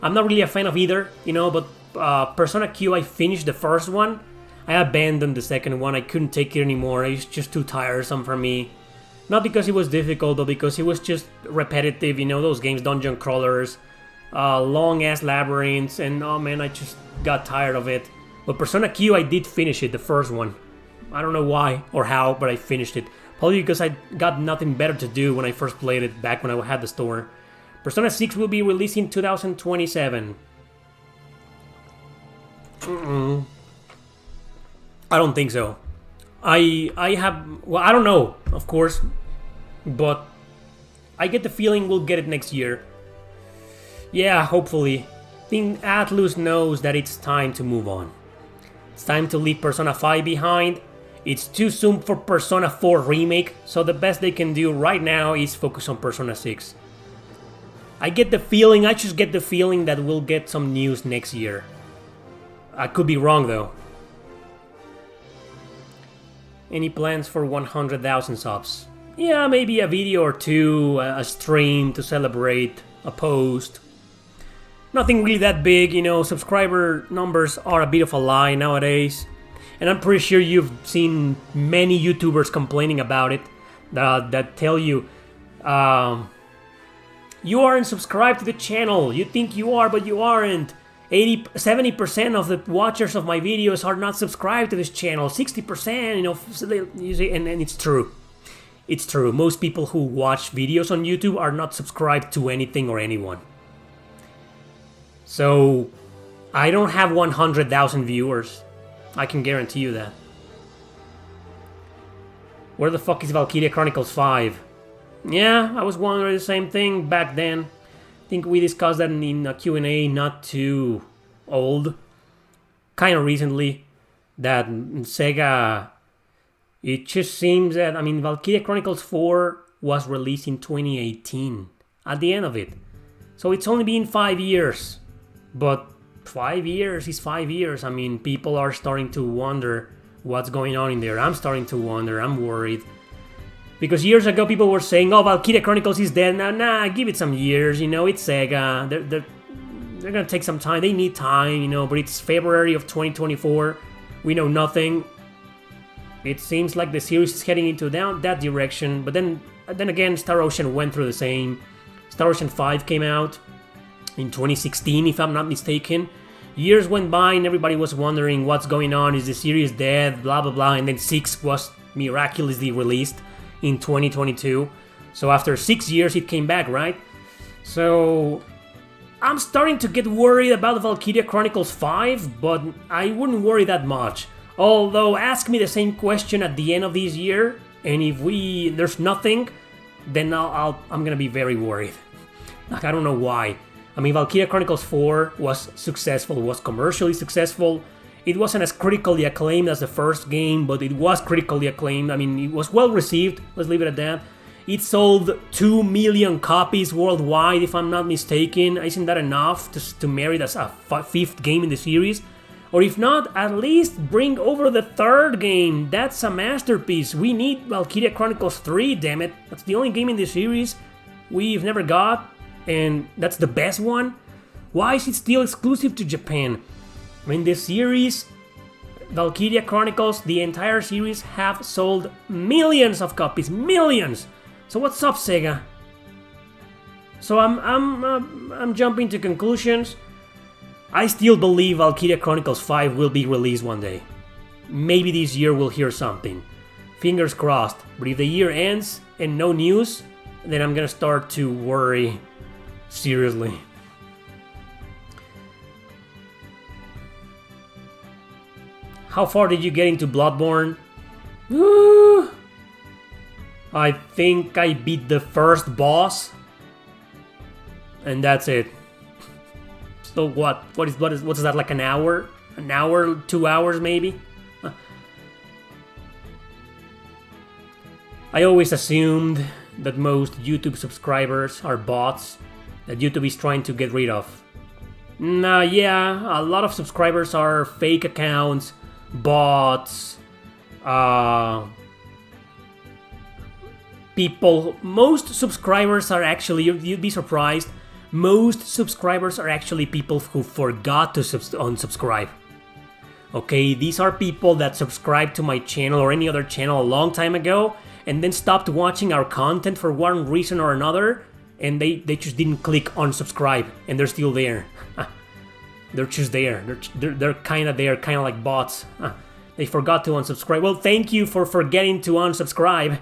I'm not really a fan of either, but Persona Q, I finished the first one. I abandoned the second one. I couldn't take it anymore. It was just too tiresome for me. Not because it was difficult, but because it was just repetitive, those games, dungeon crawlers, long-ass labyrinths, and oh man, I just got tired of it. But Persona Q, I did finish it, the first one. I don't know why or how, but I finished it. Probably because I got nothing better to do when I first played it, back when I had the store. Persona 6 will be released in 2027. I don't think so. I don't know, of course, but I get the feeling we'll get it next year. Yeah, hopefully. I think Atlus knows that it's time to move on. It's time to leave Persona 5 behind. It's too soon for Persona 4 Remake, so the best they can do right now is focus on Persona 6. I just get the feeling that we'll get some news next year. I could be wrong though. Any plans for 100,000 subs? Yeah, maybe a video or two, a stream to celebrate, a post. Nothing really that big, subscriber numbers are a bit of a lie nowadays. And I'm pretty sure you've seen many YouTubers complaining about it that tell you, you aren't subscribed to the channel. You think you are, but you aren't. 70% of the watchers of my videos are not subscribed to this channel. 60%, and it's true. It's true. Most people who watch videos on YouTube are not subscribed to anything or anyone. So, I don't have 100,000 viewers. I can guarantee you that. Where the fuck is Valkyria Chronicles 5? Yeah, I was wondering the same thing back then. I think we discussed that in a Q&A not too old. Kind of recently. That Sega... It just seems that... Valkyria Chronicles 4 was released in 2018. At the end of it. So it's only been 5 years. But 5 years is 5 years. People are starting to wonder what's going on in there. I'm starting to wonder. I'm worried. Because years ago people were saying, oh, Valkyria Chronicles is dead. Nah, give it some years. It's Sega. They're gonna take some time. They need time, but it's February of 2024. We know nothing. It seems like the series is heading into that direction. But then again, Star Ocean went through the same. Star Ocean 5 came out in 2016, if I'm not mistaken. Years went by and everybody was wondering what's going on, is the series dead, blah blah blah, and then 6 was miraculously released in 2022. So after 6 years it came back, right? So I'm starting to get worried about Valkyria Chronicles 5, but I wouldn't worry that much. Although ask me the same question at the end of this year, and if there's nothing, then I'm gonna be very worried. I don't know why. Valkyria Chronicles 4 was successful, was commercially successful. It wasn't as critically acclaimed as the first game, but it was critically acclaimed. it was well received, let's leave it at that. It sold 2 million copies worldwide, if I'm not mistaken. Isn't that enough to merit as a 5th game in the series? Or if not, at least bring over the 3rd game. That's a masterpiece. We need Valkyria Chronicles 3, damn it. That's the only game in the series we've never got. And that's the best one? Why is it still exclusive to Japan? The series Valkyria Chronicles, the entire series, have sold millions of copies. Millions! So what's up, Sega? So I'm jumping to conclusions. I still believe Valkyria Chronicles 5 will be released one day. Maybe this year we'll hear something. Fingers crossed. But if the year ends and no news, then I'm gonna start to worry seriously. How far did you get into Bloodborne? I think I beat the first boss. And that's it. So what's that, like an hour? An hour, 2 hours maybe? I always assumed that most YouTube subscribers are bots that YouTube is trying to get rid of. Nah, yeah, a lot of subscribers are fake accounts, bots, people. Most subscribers are actually, you'd be surprised, most subscribers are actually people who forgot to unsubscribe. Okay, these are people that subscribed to my channel or any other channel a long time ago and then stopped watching our content for one reason or another, and they just didn't click unsubscribe, and they're still there. They're just there. They're kind of there, kind of like bots. They forgot to unsubscribe. Well, thank you for forgetting to unsubscribe.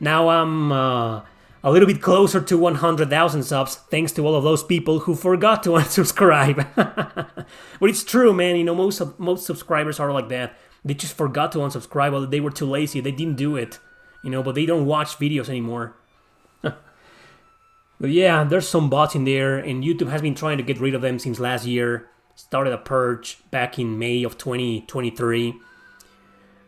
Now I'm a little bit closer to 100,000 subs, thanks to all of those people who forgot to unsubscribe. But it's true, man. You know, most subscribers are like that. They just forgot to unsubscribe, or they were too lazy. They didn't do it. You know, but they don't watch videos anymore. But yeah, there's some bots in there, and YouTube has been trying to get rid of them since last year. Started a purge back in May of 2023.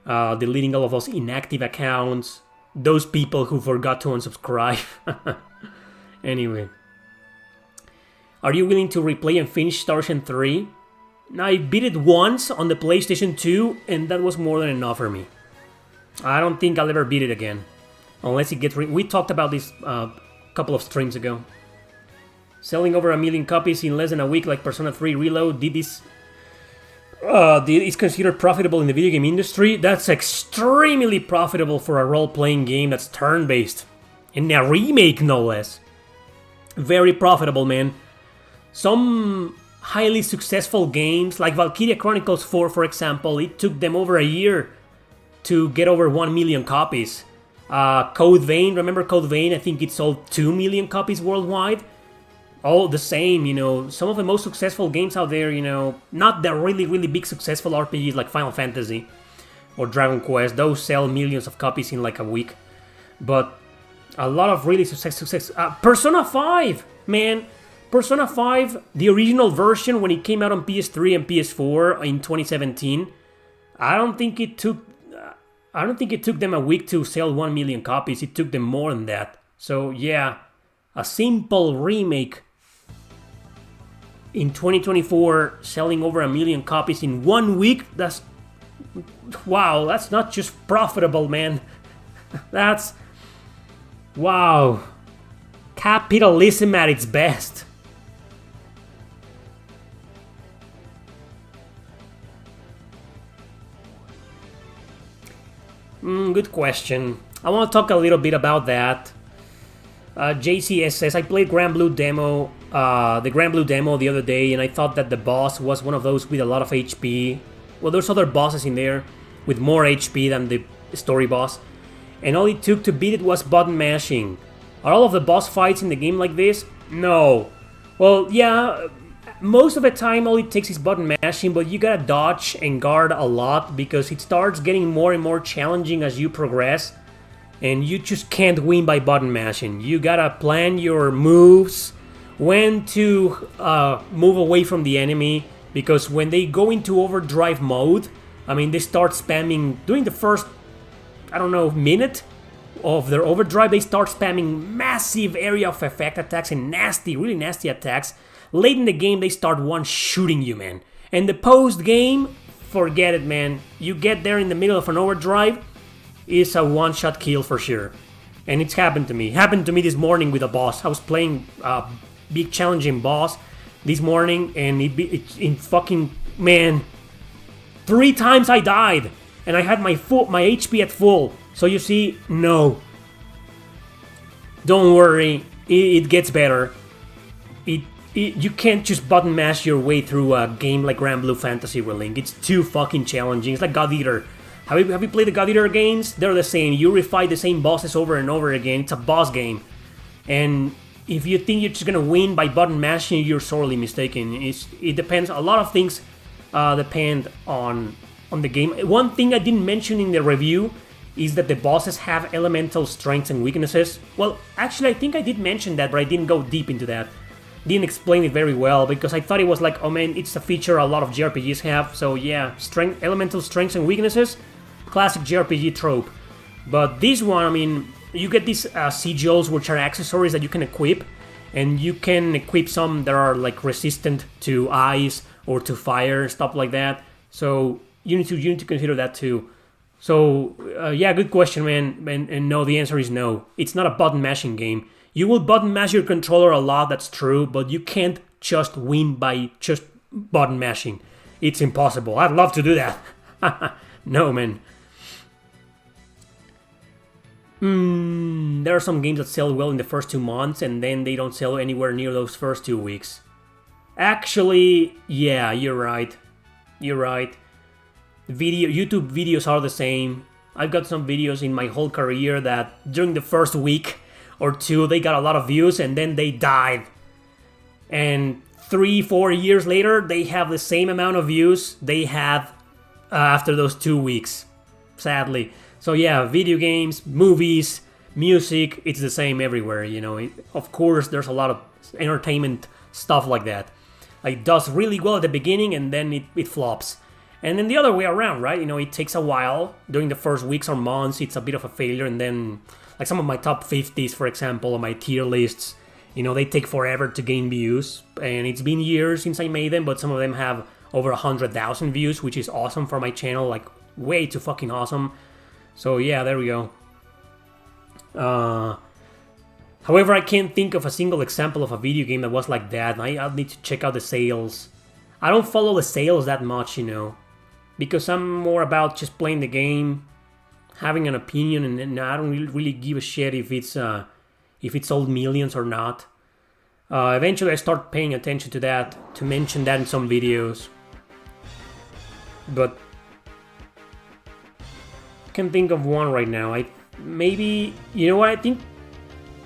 Deleting all of those inactive accounts. Those people who forgot to unsubscribe. Anyway. Are you willing to replay and finish Star Ocean 3? I beat it once on the PlayStation 2, and that was more than enough for me. I don't think I'll ever beat it again. Unless it gets... we talked about this a couple of streams ago. Selling over 1 million copies in less than a week like Persona 3 Reload. Is considered profitable in the video game industry? That's extremely profitable for a role-playing game that's turn-based. And a remake, no less. Very profitable, man. Some highly successful games, like Valkyria Chronicles 4, for example, it took them over a year to get over 1 million copies. Code Vein, remember Code Vein? I think it sold 2 million copies worldwide. All the same, you know, some of the most successful games out there, you know, not the really, really big successful RPGs like Final Fantasy or Dragon Quest, those sell millions of copies in like a week. But a lot of really success. Persona 5, man. Persona 5, the original version when it came out on PS3 and PS4 in 2017, I don't think it took them a week to sell 1 million copies. It took them more than that. So yeah, a simple remake in 2024 selling over 1 million copies in 1 week, that's... wow, that's not just profitable, man. That's... wow. Capitalism at its best. Good question. I want to talk a little bit about that. JCS says, I played Grand Blue demo, the Grand Blue demo the other day, and I thought that the boss was one of those with a lot of HP. Well, there's other bosses in there with more HP than the story boss. And all it took to beat it was button mashing. Are all of the boss fights in the game like this? No. Well, yeah, most of the time all it takes is button mashing, but you gotta dodge and guard a lot because it starts getting more and more challenging as you progress. And you just can't win by button mashing. You gotta plan your moves, when to move away from the enemy, because when they go into overdrive mode, I mean, they start spamming, during the first, I don't know, minute of their overdrive, they start spamming massive area of effect attacks and nasty, really nasty attacks. Late in the game, they start one-shooting you, man. And the post-game, forget it, man. You get there in the middle of an overdrive, it's a one-shot kill for sure. And it's happened to me. It happened to me this morning with a boss. I was playing a big challenging boss this morning, and it fucking, man, 3 times I died, and I had my HP at full. So you see, no. Don't worry, it gets better. You can't just button mash your way through a game like Grand Blue Fantasy Relink. It's too fucking challenging. It's like God Eater. Have you played the God Eater games? They're the same. You refight the same bosses over and over again. It's a boss game. And if you think you're just gonna win by button mashing, you're sorely mistaken. It depends. A lot of things depend on the game. One thing I didn't mention in the review is that the bosses have elemental strengths and weaknesses. Well, actually, I think I did mention that, but I didn't go deep into that. Didn't explain it very well because I thought it was like, oh man, it's a feature a lot of JRPGs have. So yeah, elemental strengths and weaknesses, classic JRPG trope. But this one, I mean, you get these sigils, which are accessories that you can equip, and you can equip some that are like resistant to ice or to fire, stuff like that. So you need to consider that too. So yeah, good question, man. And no, the answer is no. It's not a button mashing game. You will button mash your controller a lot, that's true, but you can't just win by just button mashing. It's impossible. I'd love to do that. No, man. There are some games that sell well in the first 2 months, and then they don't sell anywhere near those first 2 weeks. Actually, yeah, you're right. You're right. YouTube videos are the same. I've got some videos in my whole career that during the first week or 2 they got a lot of views and then they died. And 3-4 years later they have the same amount of views they had after those 2 weeks. Sadly. So yeah, video games, movies, music, it's the same everywhere, you know. Of course there's a lot of entertainment stuff like that. Like, it does really well at the beginning and then it flops. And then the other way around, right? You know, it takes a while. During the first weeks or months, it's a bit of a failure. And then, like some of my top 50s, for example, or my tier lists, you know, they take forever to gain views. And it's been years since I made them, but some of them have over 100,000 views, which is awesome for my channel. Like, way too fucking awesome. So yeah, there we go. However, I can't think of a single example of a video game that was like that. I'll need to check out the sales. I don't follow the sales that much, you know, because I'm more about just playing the game, having an opinion, and I don't really give a shit if it's sold millions or not. Eventually, I start paying attention to that, to mention that in some videos. But I can think of one right now. Maybe, you know what, I think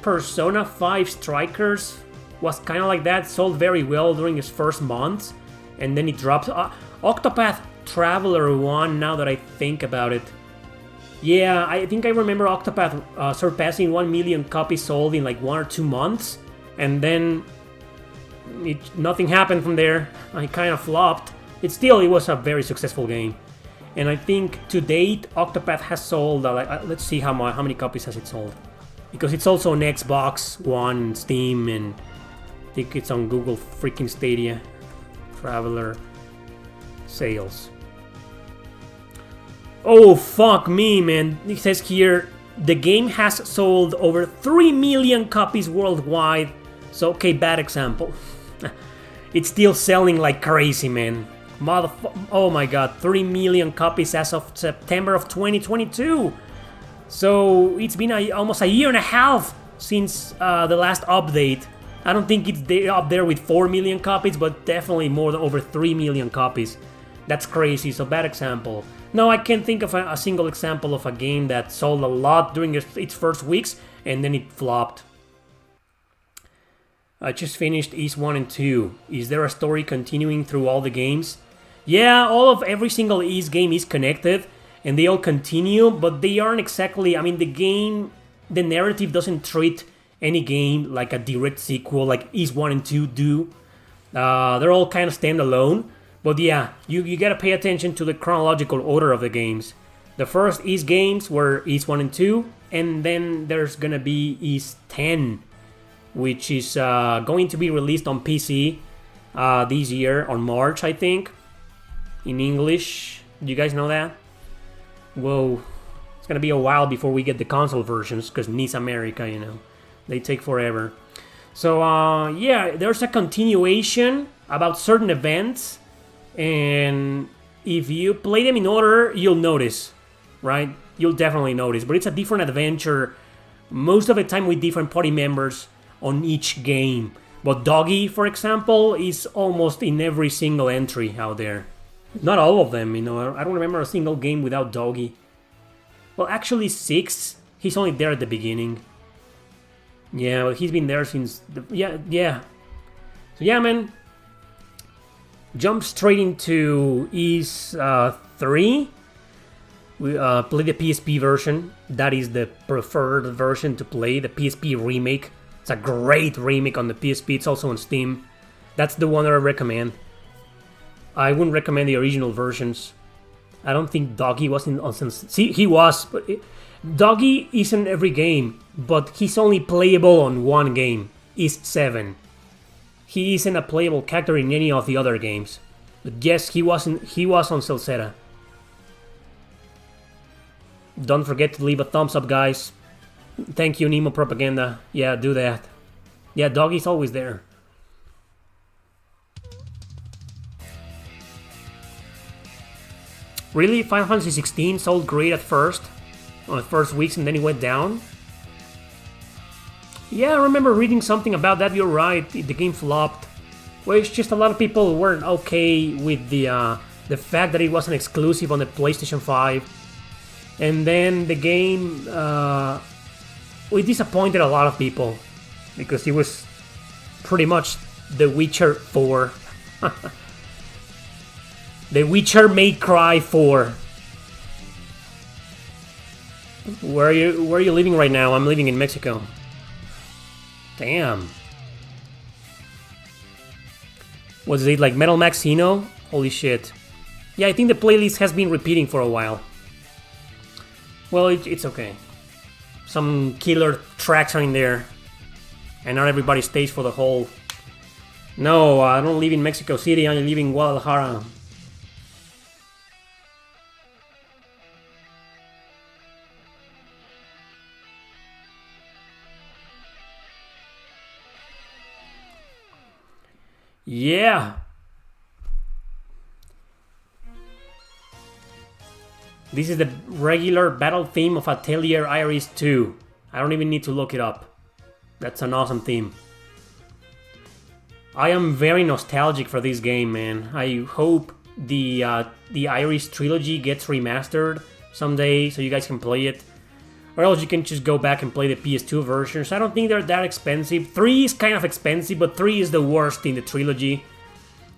Persona 5 Strikers was kind of like that, sold very well during its first months, and then it dropped. Octopath Traveler 1, now that I think about it. Yeah, I think I remember Octopath surpassing 1 million copies sold in like 1 or 2 months, and then nothing happened from there. I kind of flopped. It was a very successful game. And I think to date, Octopath has sold, let's see how many copies has it sold. Because it's also on Xbox One, Steam, and I think it's on Google freaking Stadia. Traveler sales. Oh, fuck me, man. It says here, the game has sold over 3 million copies worldwide. So, okay, bad example. It's still selling like crazy, man. Oh my god, 3 million copies as of September of 2022. So it's been almost a year and a half since the last update. I don't think it's up there with 4 million copies, but definitely more than over 3 million copies. That's crazy, so bad example. No, I can't think of a single example of a game that sold a lot during its first weeks and then it flopped. I just finished Ys 1 and 2. Is there a story continuing through all the games? Yeah, every single Ys game is connected, and they all continue, but they aren't exactly... I mean, the narrative doesn't treat any game like a direct sequel like Ys 1 and 2 do. They're all kind of standalone, but yeah, you gotta pay attention to the chronological order of the games. The first Ys games were Ys 1 and 2, and then there's gonna be Ys 10, which is going to be released on PC this year, on March, I think. In English. Do you guys know that? Whoa. It's gonna be a while before we get the console versions, because NIS America, you know. They take forever. So, yeah, there's a continuation about certain events, and if you play them in order, you'll notice, right? You'll definitely notice. But it's a different adventure, most of the time with different party members on each game. But Doggy, for example, is almost in every single entry out there. Not all of them, I don't remember a single game without Doggy. Well, actually 6. He's only there at the beginning. Yeah, well, he's been there since... Yeah. So yeah, man. Jump straight into Ys 3. We play the PSP version. That is the preferred version to play. The PSP remake. It's a great remake on the PSP. It's also on Steam. That's the one that I recommend. I wouldn't recommend the original versions. I don't think Doggy was in... See, he was, but... Doggy is in every game, but he's only playable on one game, Ys 7. He isn't a playable character in any of the other games. But yes, he was on Celceta. Don't forget to leave a thumbs up, guys. Thank you, Nemo Propaganda. Yeah, do that. Yeah, Doggy's always there. Really? Final Fantasy 16 sold great at first? On the first weeks, and then it went down? Yeah, I remember reading something about that. You're right, the game flopped. Well, it's just a lot of people weren't okay with the fact that it wasn't exclusive on the PlayStation 5. And then the game, it disappointed a lot of people. Because it was pretty much The Witcher 4. The Witcher May Cry 4. Where are you living right now? I'm living in Mexico. Damn. Was it like Metal Maxino? Holy shit. Yeah, I think the playlist has been repeating for a while. Well, it's okay. Some killer tracks are in there. And not everybody stays for the whole... No, I don't live in Mexico City. I live in Guadalajara. Yeah. This is the regular battle theme of Atelier Iris 2. I don't even need to look it up. That's an awesome theme. I am very nostalgic for this game, man. I hope the Iris trilogy gets remastered someday so you guys can play it. Or else you can just go back and play the PS2 versions. I don't think they're that expensive. 3 is kind of expensive, but 3 is the worst in the trilogy.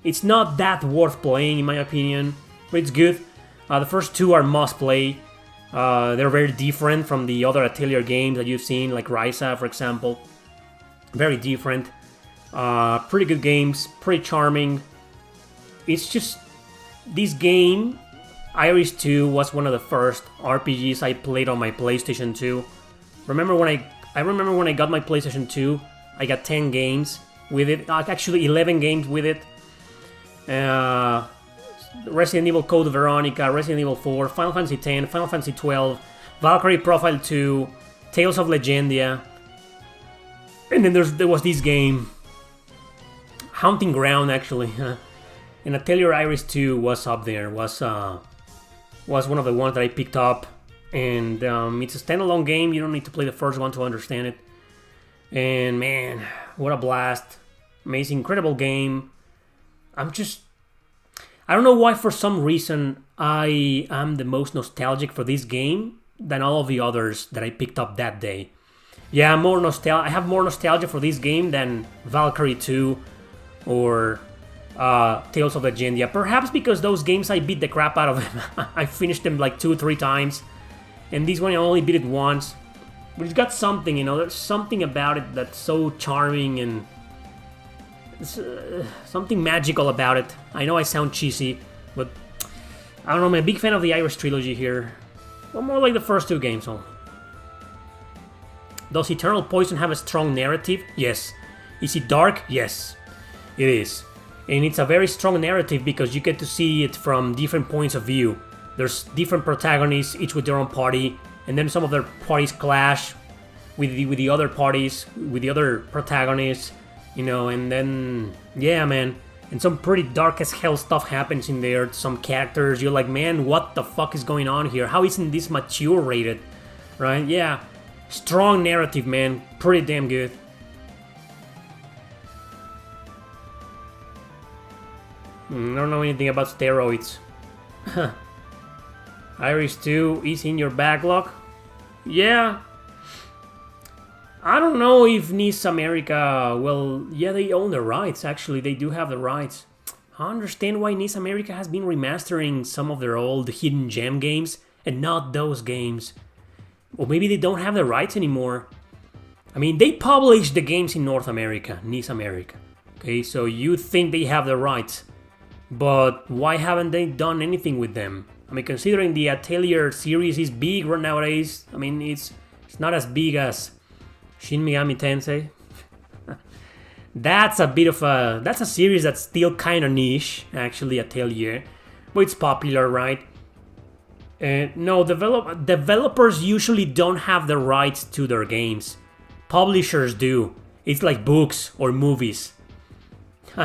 It's not that worth playing, in my opinion, but it's good. The first 2 are must-play. They're very different from the other Atelier games that you've seen, like Ryza, for example. Very different. Pretty good games, pretty charming. It's just... This game... Iris 2 was one of the first RPGs I played on my PlayStation 2. I remember when I got my PlayStation 2, I got 10 games with it. Actually, 11 games with it. Resident Evil Code Veronica, Resident Evil 4, Final Fantasy X, Final Fantasy 12, Valkyrie Profile 2, Tales of Legendia. And then there was this game, Haunting Ground, actually. And Atelier Iris 2 was up there, was one of the ones that I picked up, and it's a standalone game. You don't need to play the first one to understand it. And man, what a blast. Amazing, incredible game. I don't know why, for some reason, I am the most nostalgic for this game than all of the others that I picked up that day. Yeah, I have more nostalgia for this game than Valkyrie 2 or... Tales of Legendia. Perhaps because those games I beat the crap out of them. I finished them like 2 or 3 times. And this one I only beat it once. But it's got something, there's something about it that's so charming and... something magical about it. I know I sound cheesy, but... I don't know, I'm a big fan of the Iris trilogy here. Well, more like the first 2 games, so... Does Eternal Poison have a strong narrative? Yes. Is it dark? Yes. It is. And it's a very strong narrative because you get to see it from different points of view. There's different protagonists, each with their own party, and then some of their parties clash with the other parties, with the other protagonists, and then, yeah, man. And some pretty dark as hell stuff happens in there. Some characters, you're like, man, what the fuck is going on here? How isn't this mature rated? Right? Yeah. Strong narrative, man. Pretty damn good. I don't know anything about steroids. Iris 2 is in your backlog? Yeah. I don't know if NIS America, well, yeah, they own the rights, actually, they do have the rights. I understand why NIS America has been remastering some of their old hidden gem games, and not those games. Or maybe they don't have the rights anymore. I mean, they publish the games in North America, NIS America. Okay, so you think they have the rights, but why haven't they done anything with them? I mean, considering the Atelier series is big right nowadays, I mean, it's not as big as Shin Megami Tensei. That's a series that's still kind of niche, actually, Atelier, but it's popular, right? No, developers usually don't have the rights to their games. Publishers do. It's like books or movies.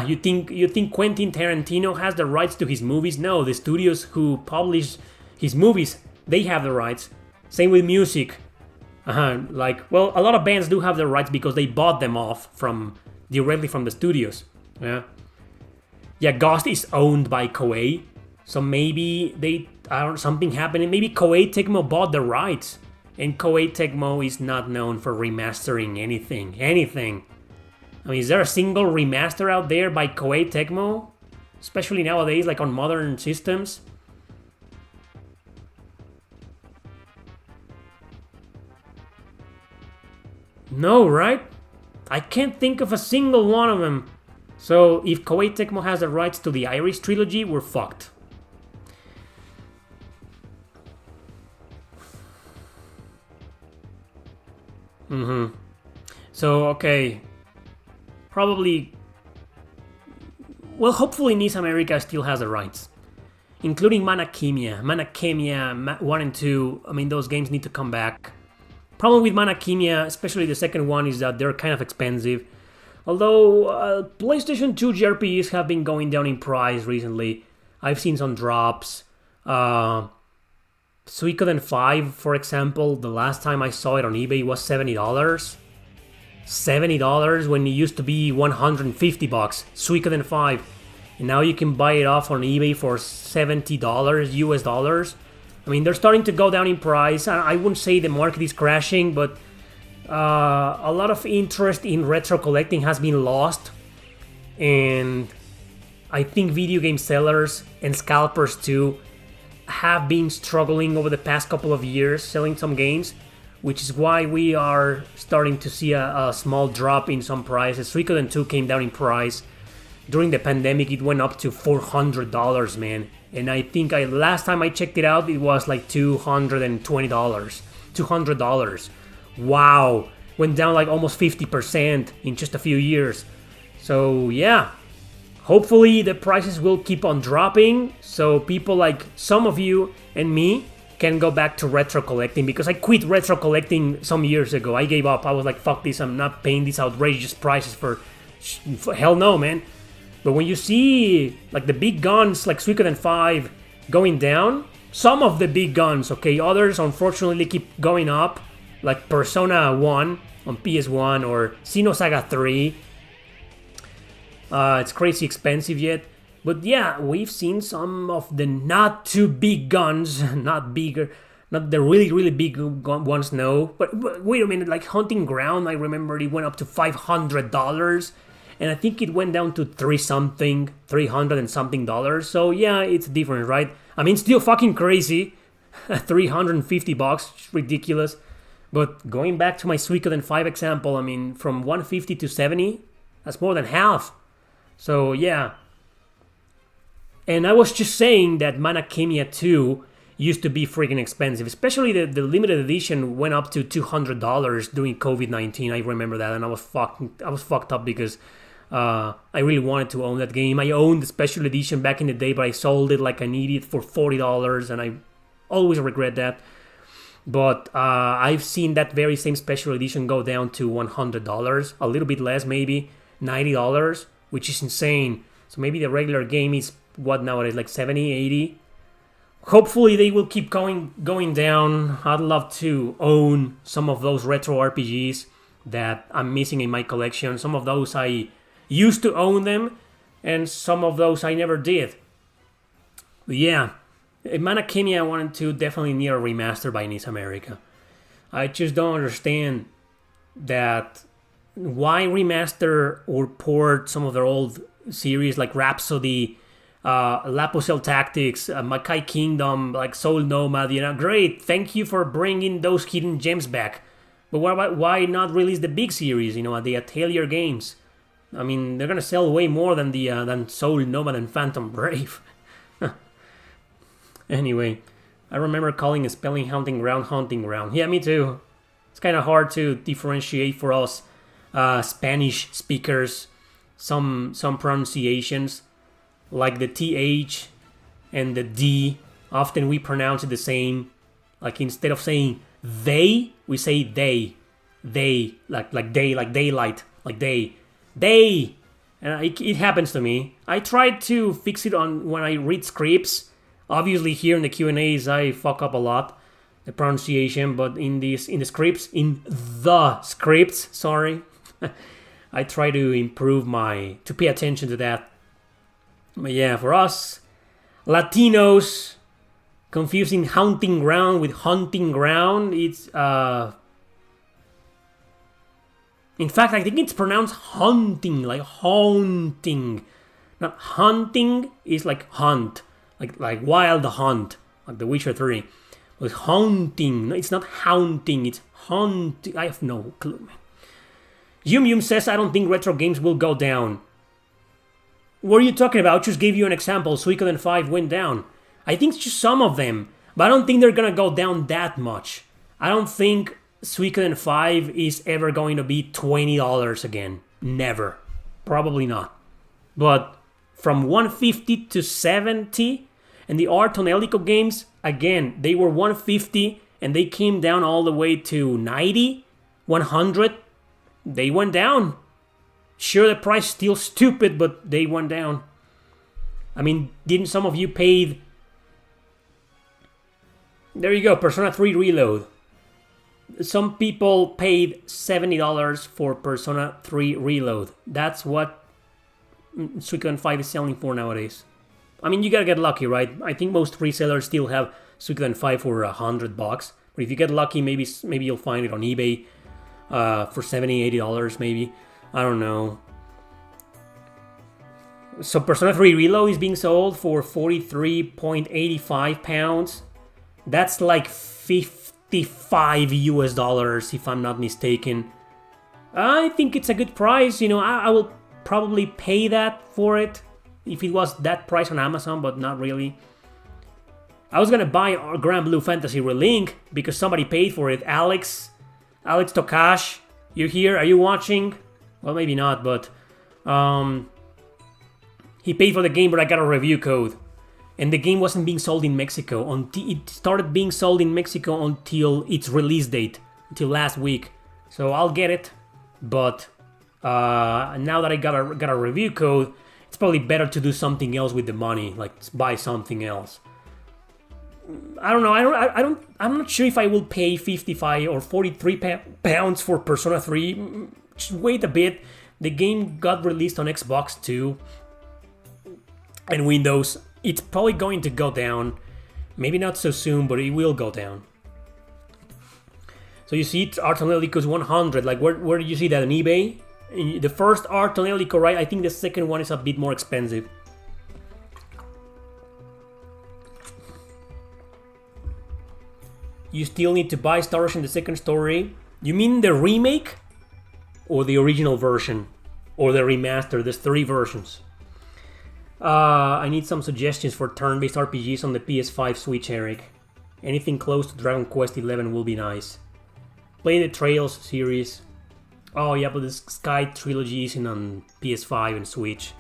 You think Quentin Tarantino has the rights to his movies? No, the studios who publish his movies, they have the rights. Same with music. Like, well, a lot of bands do have the rights because they bought them off directly from the studios. Yeah, Ghost is owned by Koei, so maybe something happened. Maybe Koei Tecmo bought the rights, and Koei Tecmo is not known for remastering anything. I mean, is there a single remaster out there by Koei Tecmo? Especially nowadays, like on modern systems? No, right? I can't think of a single one of them. So if Koei Tecmo has the rights to the Iris trilogy, we're fucked. So, okay. Probably... Well, hopefully NIS America still has the rights. Including Mana Khemia. Mana Khemia 1 and 2, I mean, those games need to come back. Problem with Mana Khemia, especially the second one, is that they're kind of expensive. Although, PlayStation 2 JRPGs have been going down in price recently. I've seen some drops. Suikoden 5, for example, the last time I saw it on eBay was $70. $70 when it used to be $150. Suikoden 5. And now you can buy it off on eBay for $70 US dollars. I mean, they're starting to go down in price. I wouldn't say the market is crashing, but a lot of interest in retro collecting has been lost. And I think video game sellers and scalpers too have been struggling over the past couple of years selling some games, which is why we are starting to see a small drop in some prices. Suikoden 2 came down in price. During the pandemic, it went up to $400, man. And I think last time I checked it out, it was like $220. $200. Wow. Went down like almost 50% in just a few years. So yeah. Hopefully the prices will keep on dropping, so people like some of you and me can go back to retro collecting, because I quit retro collecting some years ago. I gave up. I was like, fuck this, I'm not paying these outrageous prices for hell no, man. But when you see like the big guns like Suikoden 5 going down, some of the big guns, okay, others unfortunately keep going up, like Persona 1 on PS1 or Xenosaga 3. It's crazy expensive yet. But yeah, we've seen some of the not too big guns, not bigger, not the really, really big ones, no. But wait a minute, like Hunting Ground, I remember it went up to $500. And I think it went down to $300 and something dollars. So yeah, it's different, right? I mean, still fucking crazy. $350, it's ridiculous. But going back to my Suikoden 5 example, I mean, from 150 to 70, that's more than half. So yeah. And I was just saying that Mana Khemia 2 used to be freaking expensive. Especially the limited edition went up to $200 during COVID-19. I remember that, and I was fucked up because I really wanted to own that game. I owned the special edition back in the day, but I sold it like an idiot for $40, and I always regret that. But I've seen that very same special edition go down to $100, a little bit less maybe, $90, which is insane. So maybe the regular game is what nowadays, like 70, 80. Hopefully they will keep going down. I'd love to own some of those retro RPGs that I'm missing in my collection. Some of those I used to own them, and some of those I never did. But yeah, Manakimia I wanted to definitely need a remaster by NIS America. I just don't understand that why remaster or port some of their old series like Rhapsody, Lapocel Tactics, Makai Kingdom, like Soul Nomad. Great, thank you for bringing those hidden gems back. But why not release the big series? The Atelier games. I mean, they're gonna sell way more than than Soul Nomad and Phantom Brave. Anyway, I remember calling a spelling Hunting Ground. Yeah, me too. It's kind of hard to differentiate for us Spanish speakers. Some pronunciations, like the TH and the D, often we pronounce it the same. Like instead of saying they, we say they. They, like day, like daylight, like day. They! And it happens to me. I tried to fix it on when I read scripts. Obviously here in the Q&As I fuck up a lot, the pronunciation, but in the scripts, sorry, I try to improve to pay attention to that. But yeah, for us, Latinos, confusing Hunting Ground with Hunting Ground, it's, in fact, I think it's pronounced hunting, like haunting. Not hunting is like hunt, like wild hunt, like The Witcher 3. But haunting, no, it's not haunting, it's haunting. I have no clue, man. Yum says, I don't think retro games will go down. What are you talking about? Just gave you an example. Suikoden 5 went down. I think just some of them, but I don't think they're gonna go down that much. I don't think Suikoden 5 is ever going to be $20 again. Never. Probably not. But from 150 to 70, and the Art on Elico games, again, they were 150 and they came down all the way to 90, 100. They went down. Sure, the price is still stupid, but they went down. I mean, didn't some of you pay... There you go, Persona 3 Reload. Some people paid $70 for Persona 3 Reload. That's what Suikoden 5 is selling for nowadays. I mean, you gotta get lucky, right? I think most resellers still have Suikoden 5 for $100. But if you get lucky, maybe you'll find it on eBay for $70, $80 maybe. I don't know. So Persona 3 Reload is being sold for 43.85 pounds. That's like 55 US dollars, if I'm not mistaken. I think it's a good price. I will probably pay that for it if it was that price on Amazon, but not really. I was gonna buy Grand Blue Fantasy Relink because somebody paid for it. Alex Tokash, you here? Are you watching? Well, maybe not, but he paid for the game, but I got a review code. And the game wasn't being sold in Mexico. It started being sold in Mexico until its release date, until last week. So I'll get it, but now that I got a review code, it's probably better to do something else with the money, like buy something else. I don't know. I'm not sure if I will pay 55 or 43 pounds for Persona 3. Just wait a bit. The game got released on Xbox too, and Windows. It's probably going to go down. Maybe not so soon, but it will go down. So you see, it's Art on Elico's 100. Like, where did you see that on eBay? The first Art on Elico, right? I think the second one is a bit more expensive. You still need to buy Star Ocean the second story. You mean the remake? Or the original version? Or the remaster? There's 3 versions. I need some suggestions for turn-based RPGs on the PS5 Switch, Erick. Anything close to Dragon Quest XI will be nice. Play the Trails series. Oh yeah, but the Sky Trilogy isn't on PS5 and Switch.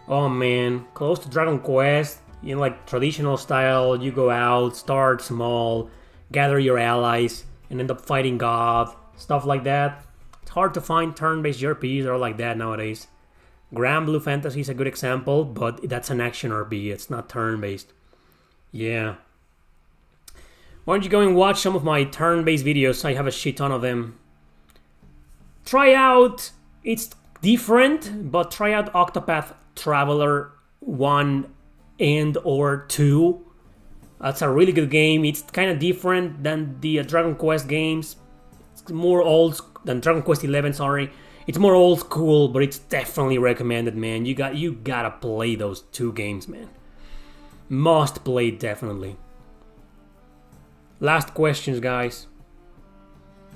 Oh man, close to Dragon Quest, like traditional style, you go out, start small, gather your allies, and end up fighting God, stuff like that. It's hard to find turn-based RPGs that are like that nowadays. Grand Blue Fantasy is a good example, but that's an action RPG. It's not turn-based. Yeah. Why don't you go and watch some of my turn-based videos? I have a shit ton of them. Try out... It's different, but try out Octopath Traveler 1 and or 2. That's a really good game. It's kind of different than the Dragon Quest games. It's more old than Dragon Quest 11, sorry. It's more old school, but it's definitely recommended, man. You gotta play those 2 games, man. Must play, definitely. Last questions, guys.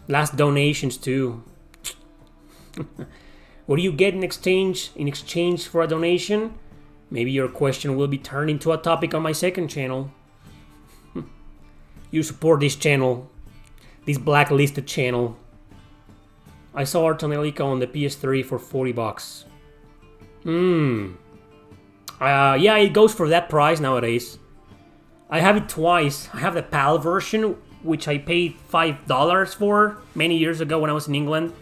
Last donations too. What do you get in exchange for a donation? Maybe your question will be turned into a topic on my second channel. You support this channel, this blacklisted channel. I saw Artonelica on the PS3 for $40. Yeah, it goes for that price nowadays. I have it twice. I have the PAL version, which I paid $5 for many years ago when I was in England.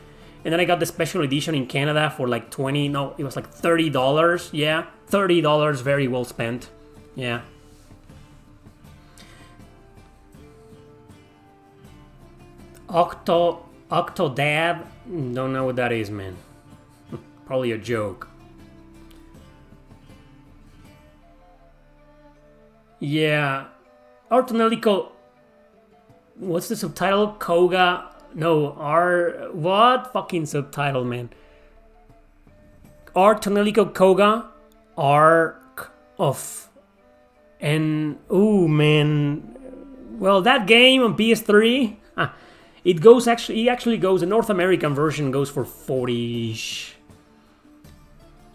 And then I got the special edition in Canada for like it was like $30. Yeah, $30, very well spent. Yeah. Octodad? Don't know what that is, man. Probably a joke. Yeah. Artonelico. What's the subtitle? Koga. No, what? Fucking subtitle, man. Artonelico Koga. Arc of. And. Ooh, man. Well, that game on PS3. It actually goes. The North American version goes for 40-ish.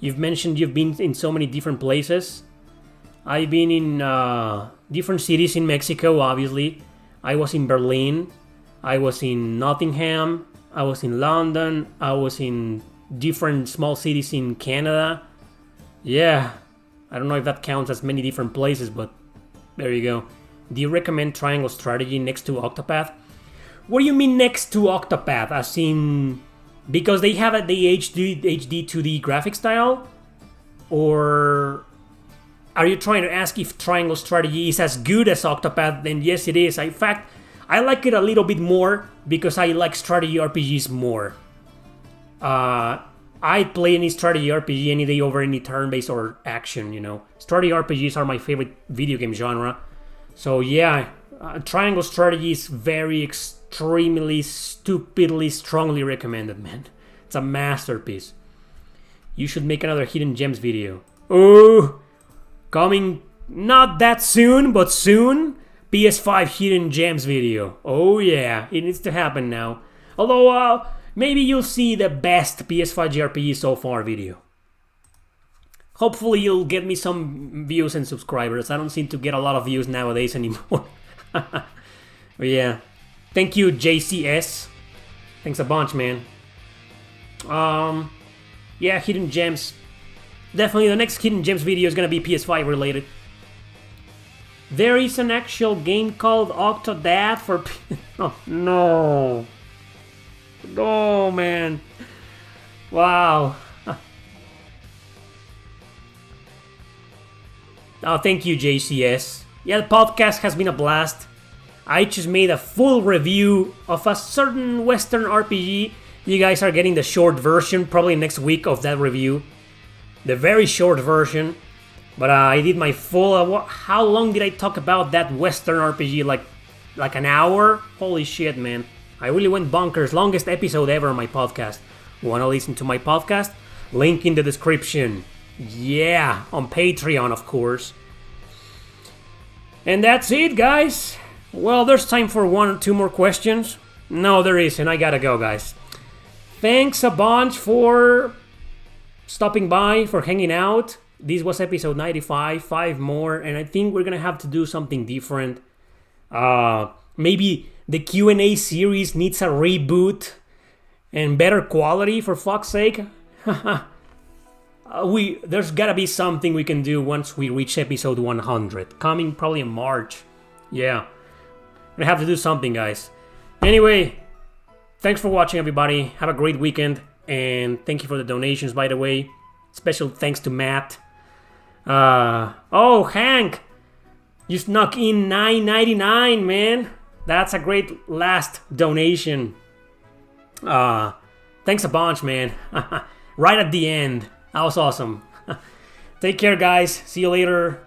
You've mentioned you've been in so many different places. I've been in different cities in Mexico, obviously. I was in Berlin. I was in Nottingham. I was in London. I was in different small cities in Canada. Yeah. I don't know if that counts as many different places, but there you go. Do you recommend Triangle Strategy next to Octopath? What do you mean next to Octopath? As in, because they have the HD 2D graphic style? Or are you trying to ask if Triangle Strategy is as good as Octopath? Then yes, it is. In fact, I like it a little bit more because I like strategy RPGs more. I play any strategy RPG any day over any turn-based or action, you know. Strategy RPGs are my favorite video game genre. So yeah, Triangle Strategy is very extremely, stupidly, strongly recommended, man. It's a masterpiece. You should make another Hidden Gems video. Oh, coming not that soon, but soon. PS5 Hidden Gems video. Oh yeah, it needs to happen now. Although, maybe you'll see the best PS5 JRPG so far video. Hopefully you'll get me some views and subscribers. I don't seem to get a lot of views nowadays anymore. But yeah. Thank you, JCS. Thanks a bunch, man. Yeah, Hidden Gems. Definitely the next Hidden Gems video is gonna be PS5 related. There is an actual game called Octodad for... Oh, no. No, man. Wow. Oh, thank you, JCS. Yeah, the podcast has been a blast. I just made a full review of a certain Western RPG. You guys are getting the short version probably next week of that review. The very short version. But I did my full... how long did I talk about that Western RPG? Like an hour? Holy shit, man. I really went bonkers. Longest episode ever on my podcast. Wanna listen to my podcast? Link in the description. Yeah, on Patreon, of course. And that's it, guys. Well, there's time for 1 or 2 more questions. No, there isn't. I gotta go, guys. Thanks a bunch for stopping by, for hanging out. This was episode 95, 5 more, and I think we're gonna have to do something different. Maybe the Q&A series needs a reboot and better quality, for fuck's sake. There's gotta be something we can do once we reach episode 100, coming probably in March. Yeah, we have to do something, guys. Anyway, thanks for watching, everybody. Have a great weekend, and thank you for the donations, by the way. Special thanks to Matt. Oh, Hank, you snuck in $9.99, man. That's a great last donation. Thanks a bunch, man. Right at the end. That was awesome. Take care, guys. See you later.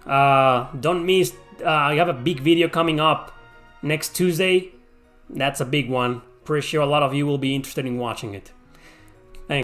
Don't miss. You have a big video coming up next Tuesday. That's a big one. Pretty sure a lot of you will be interested in watching it.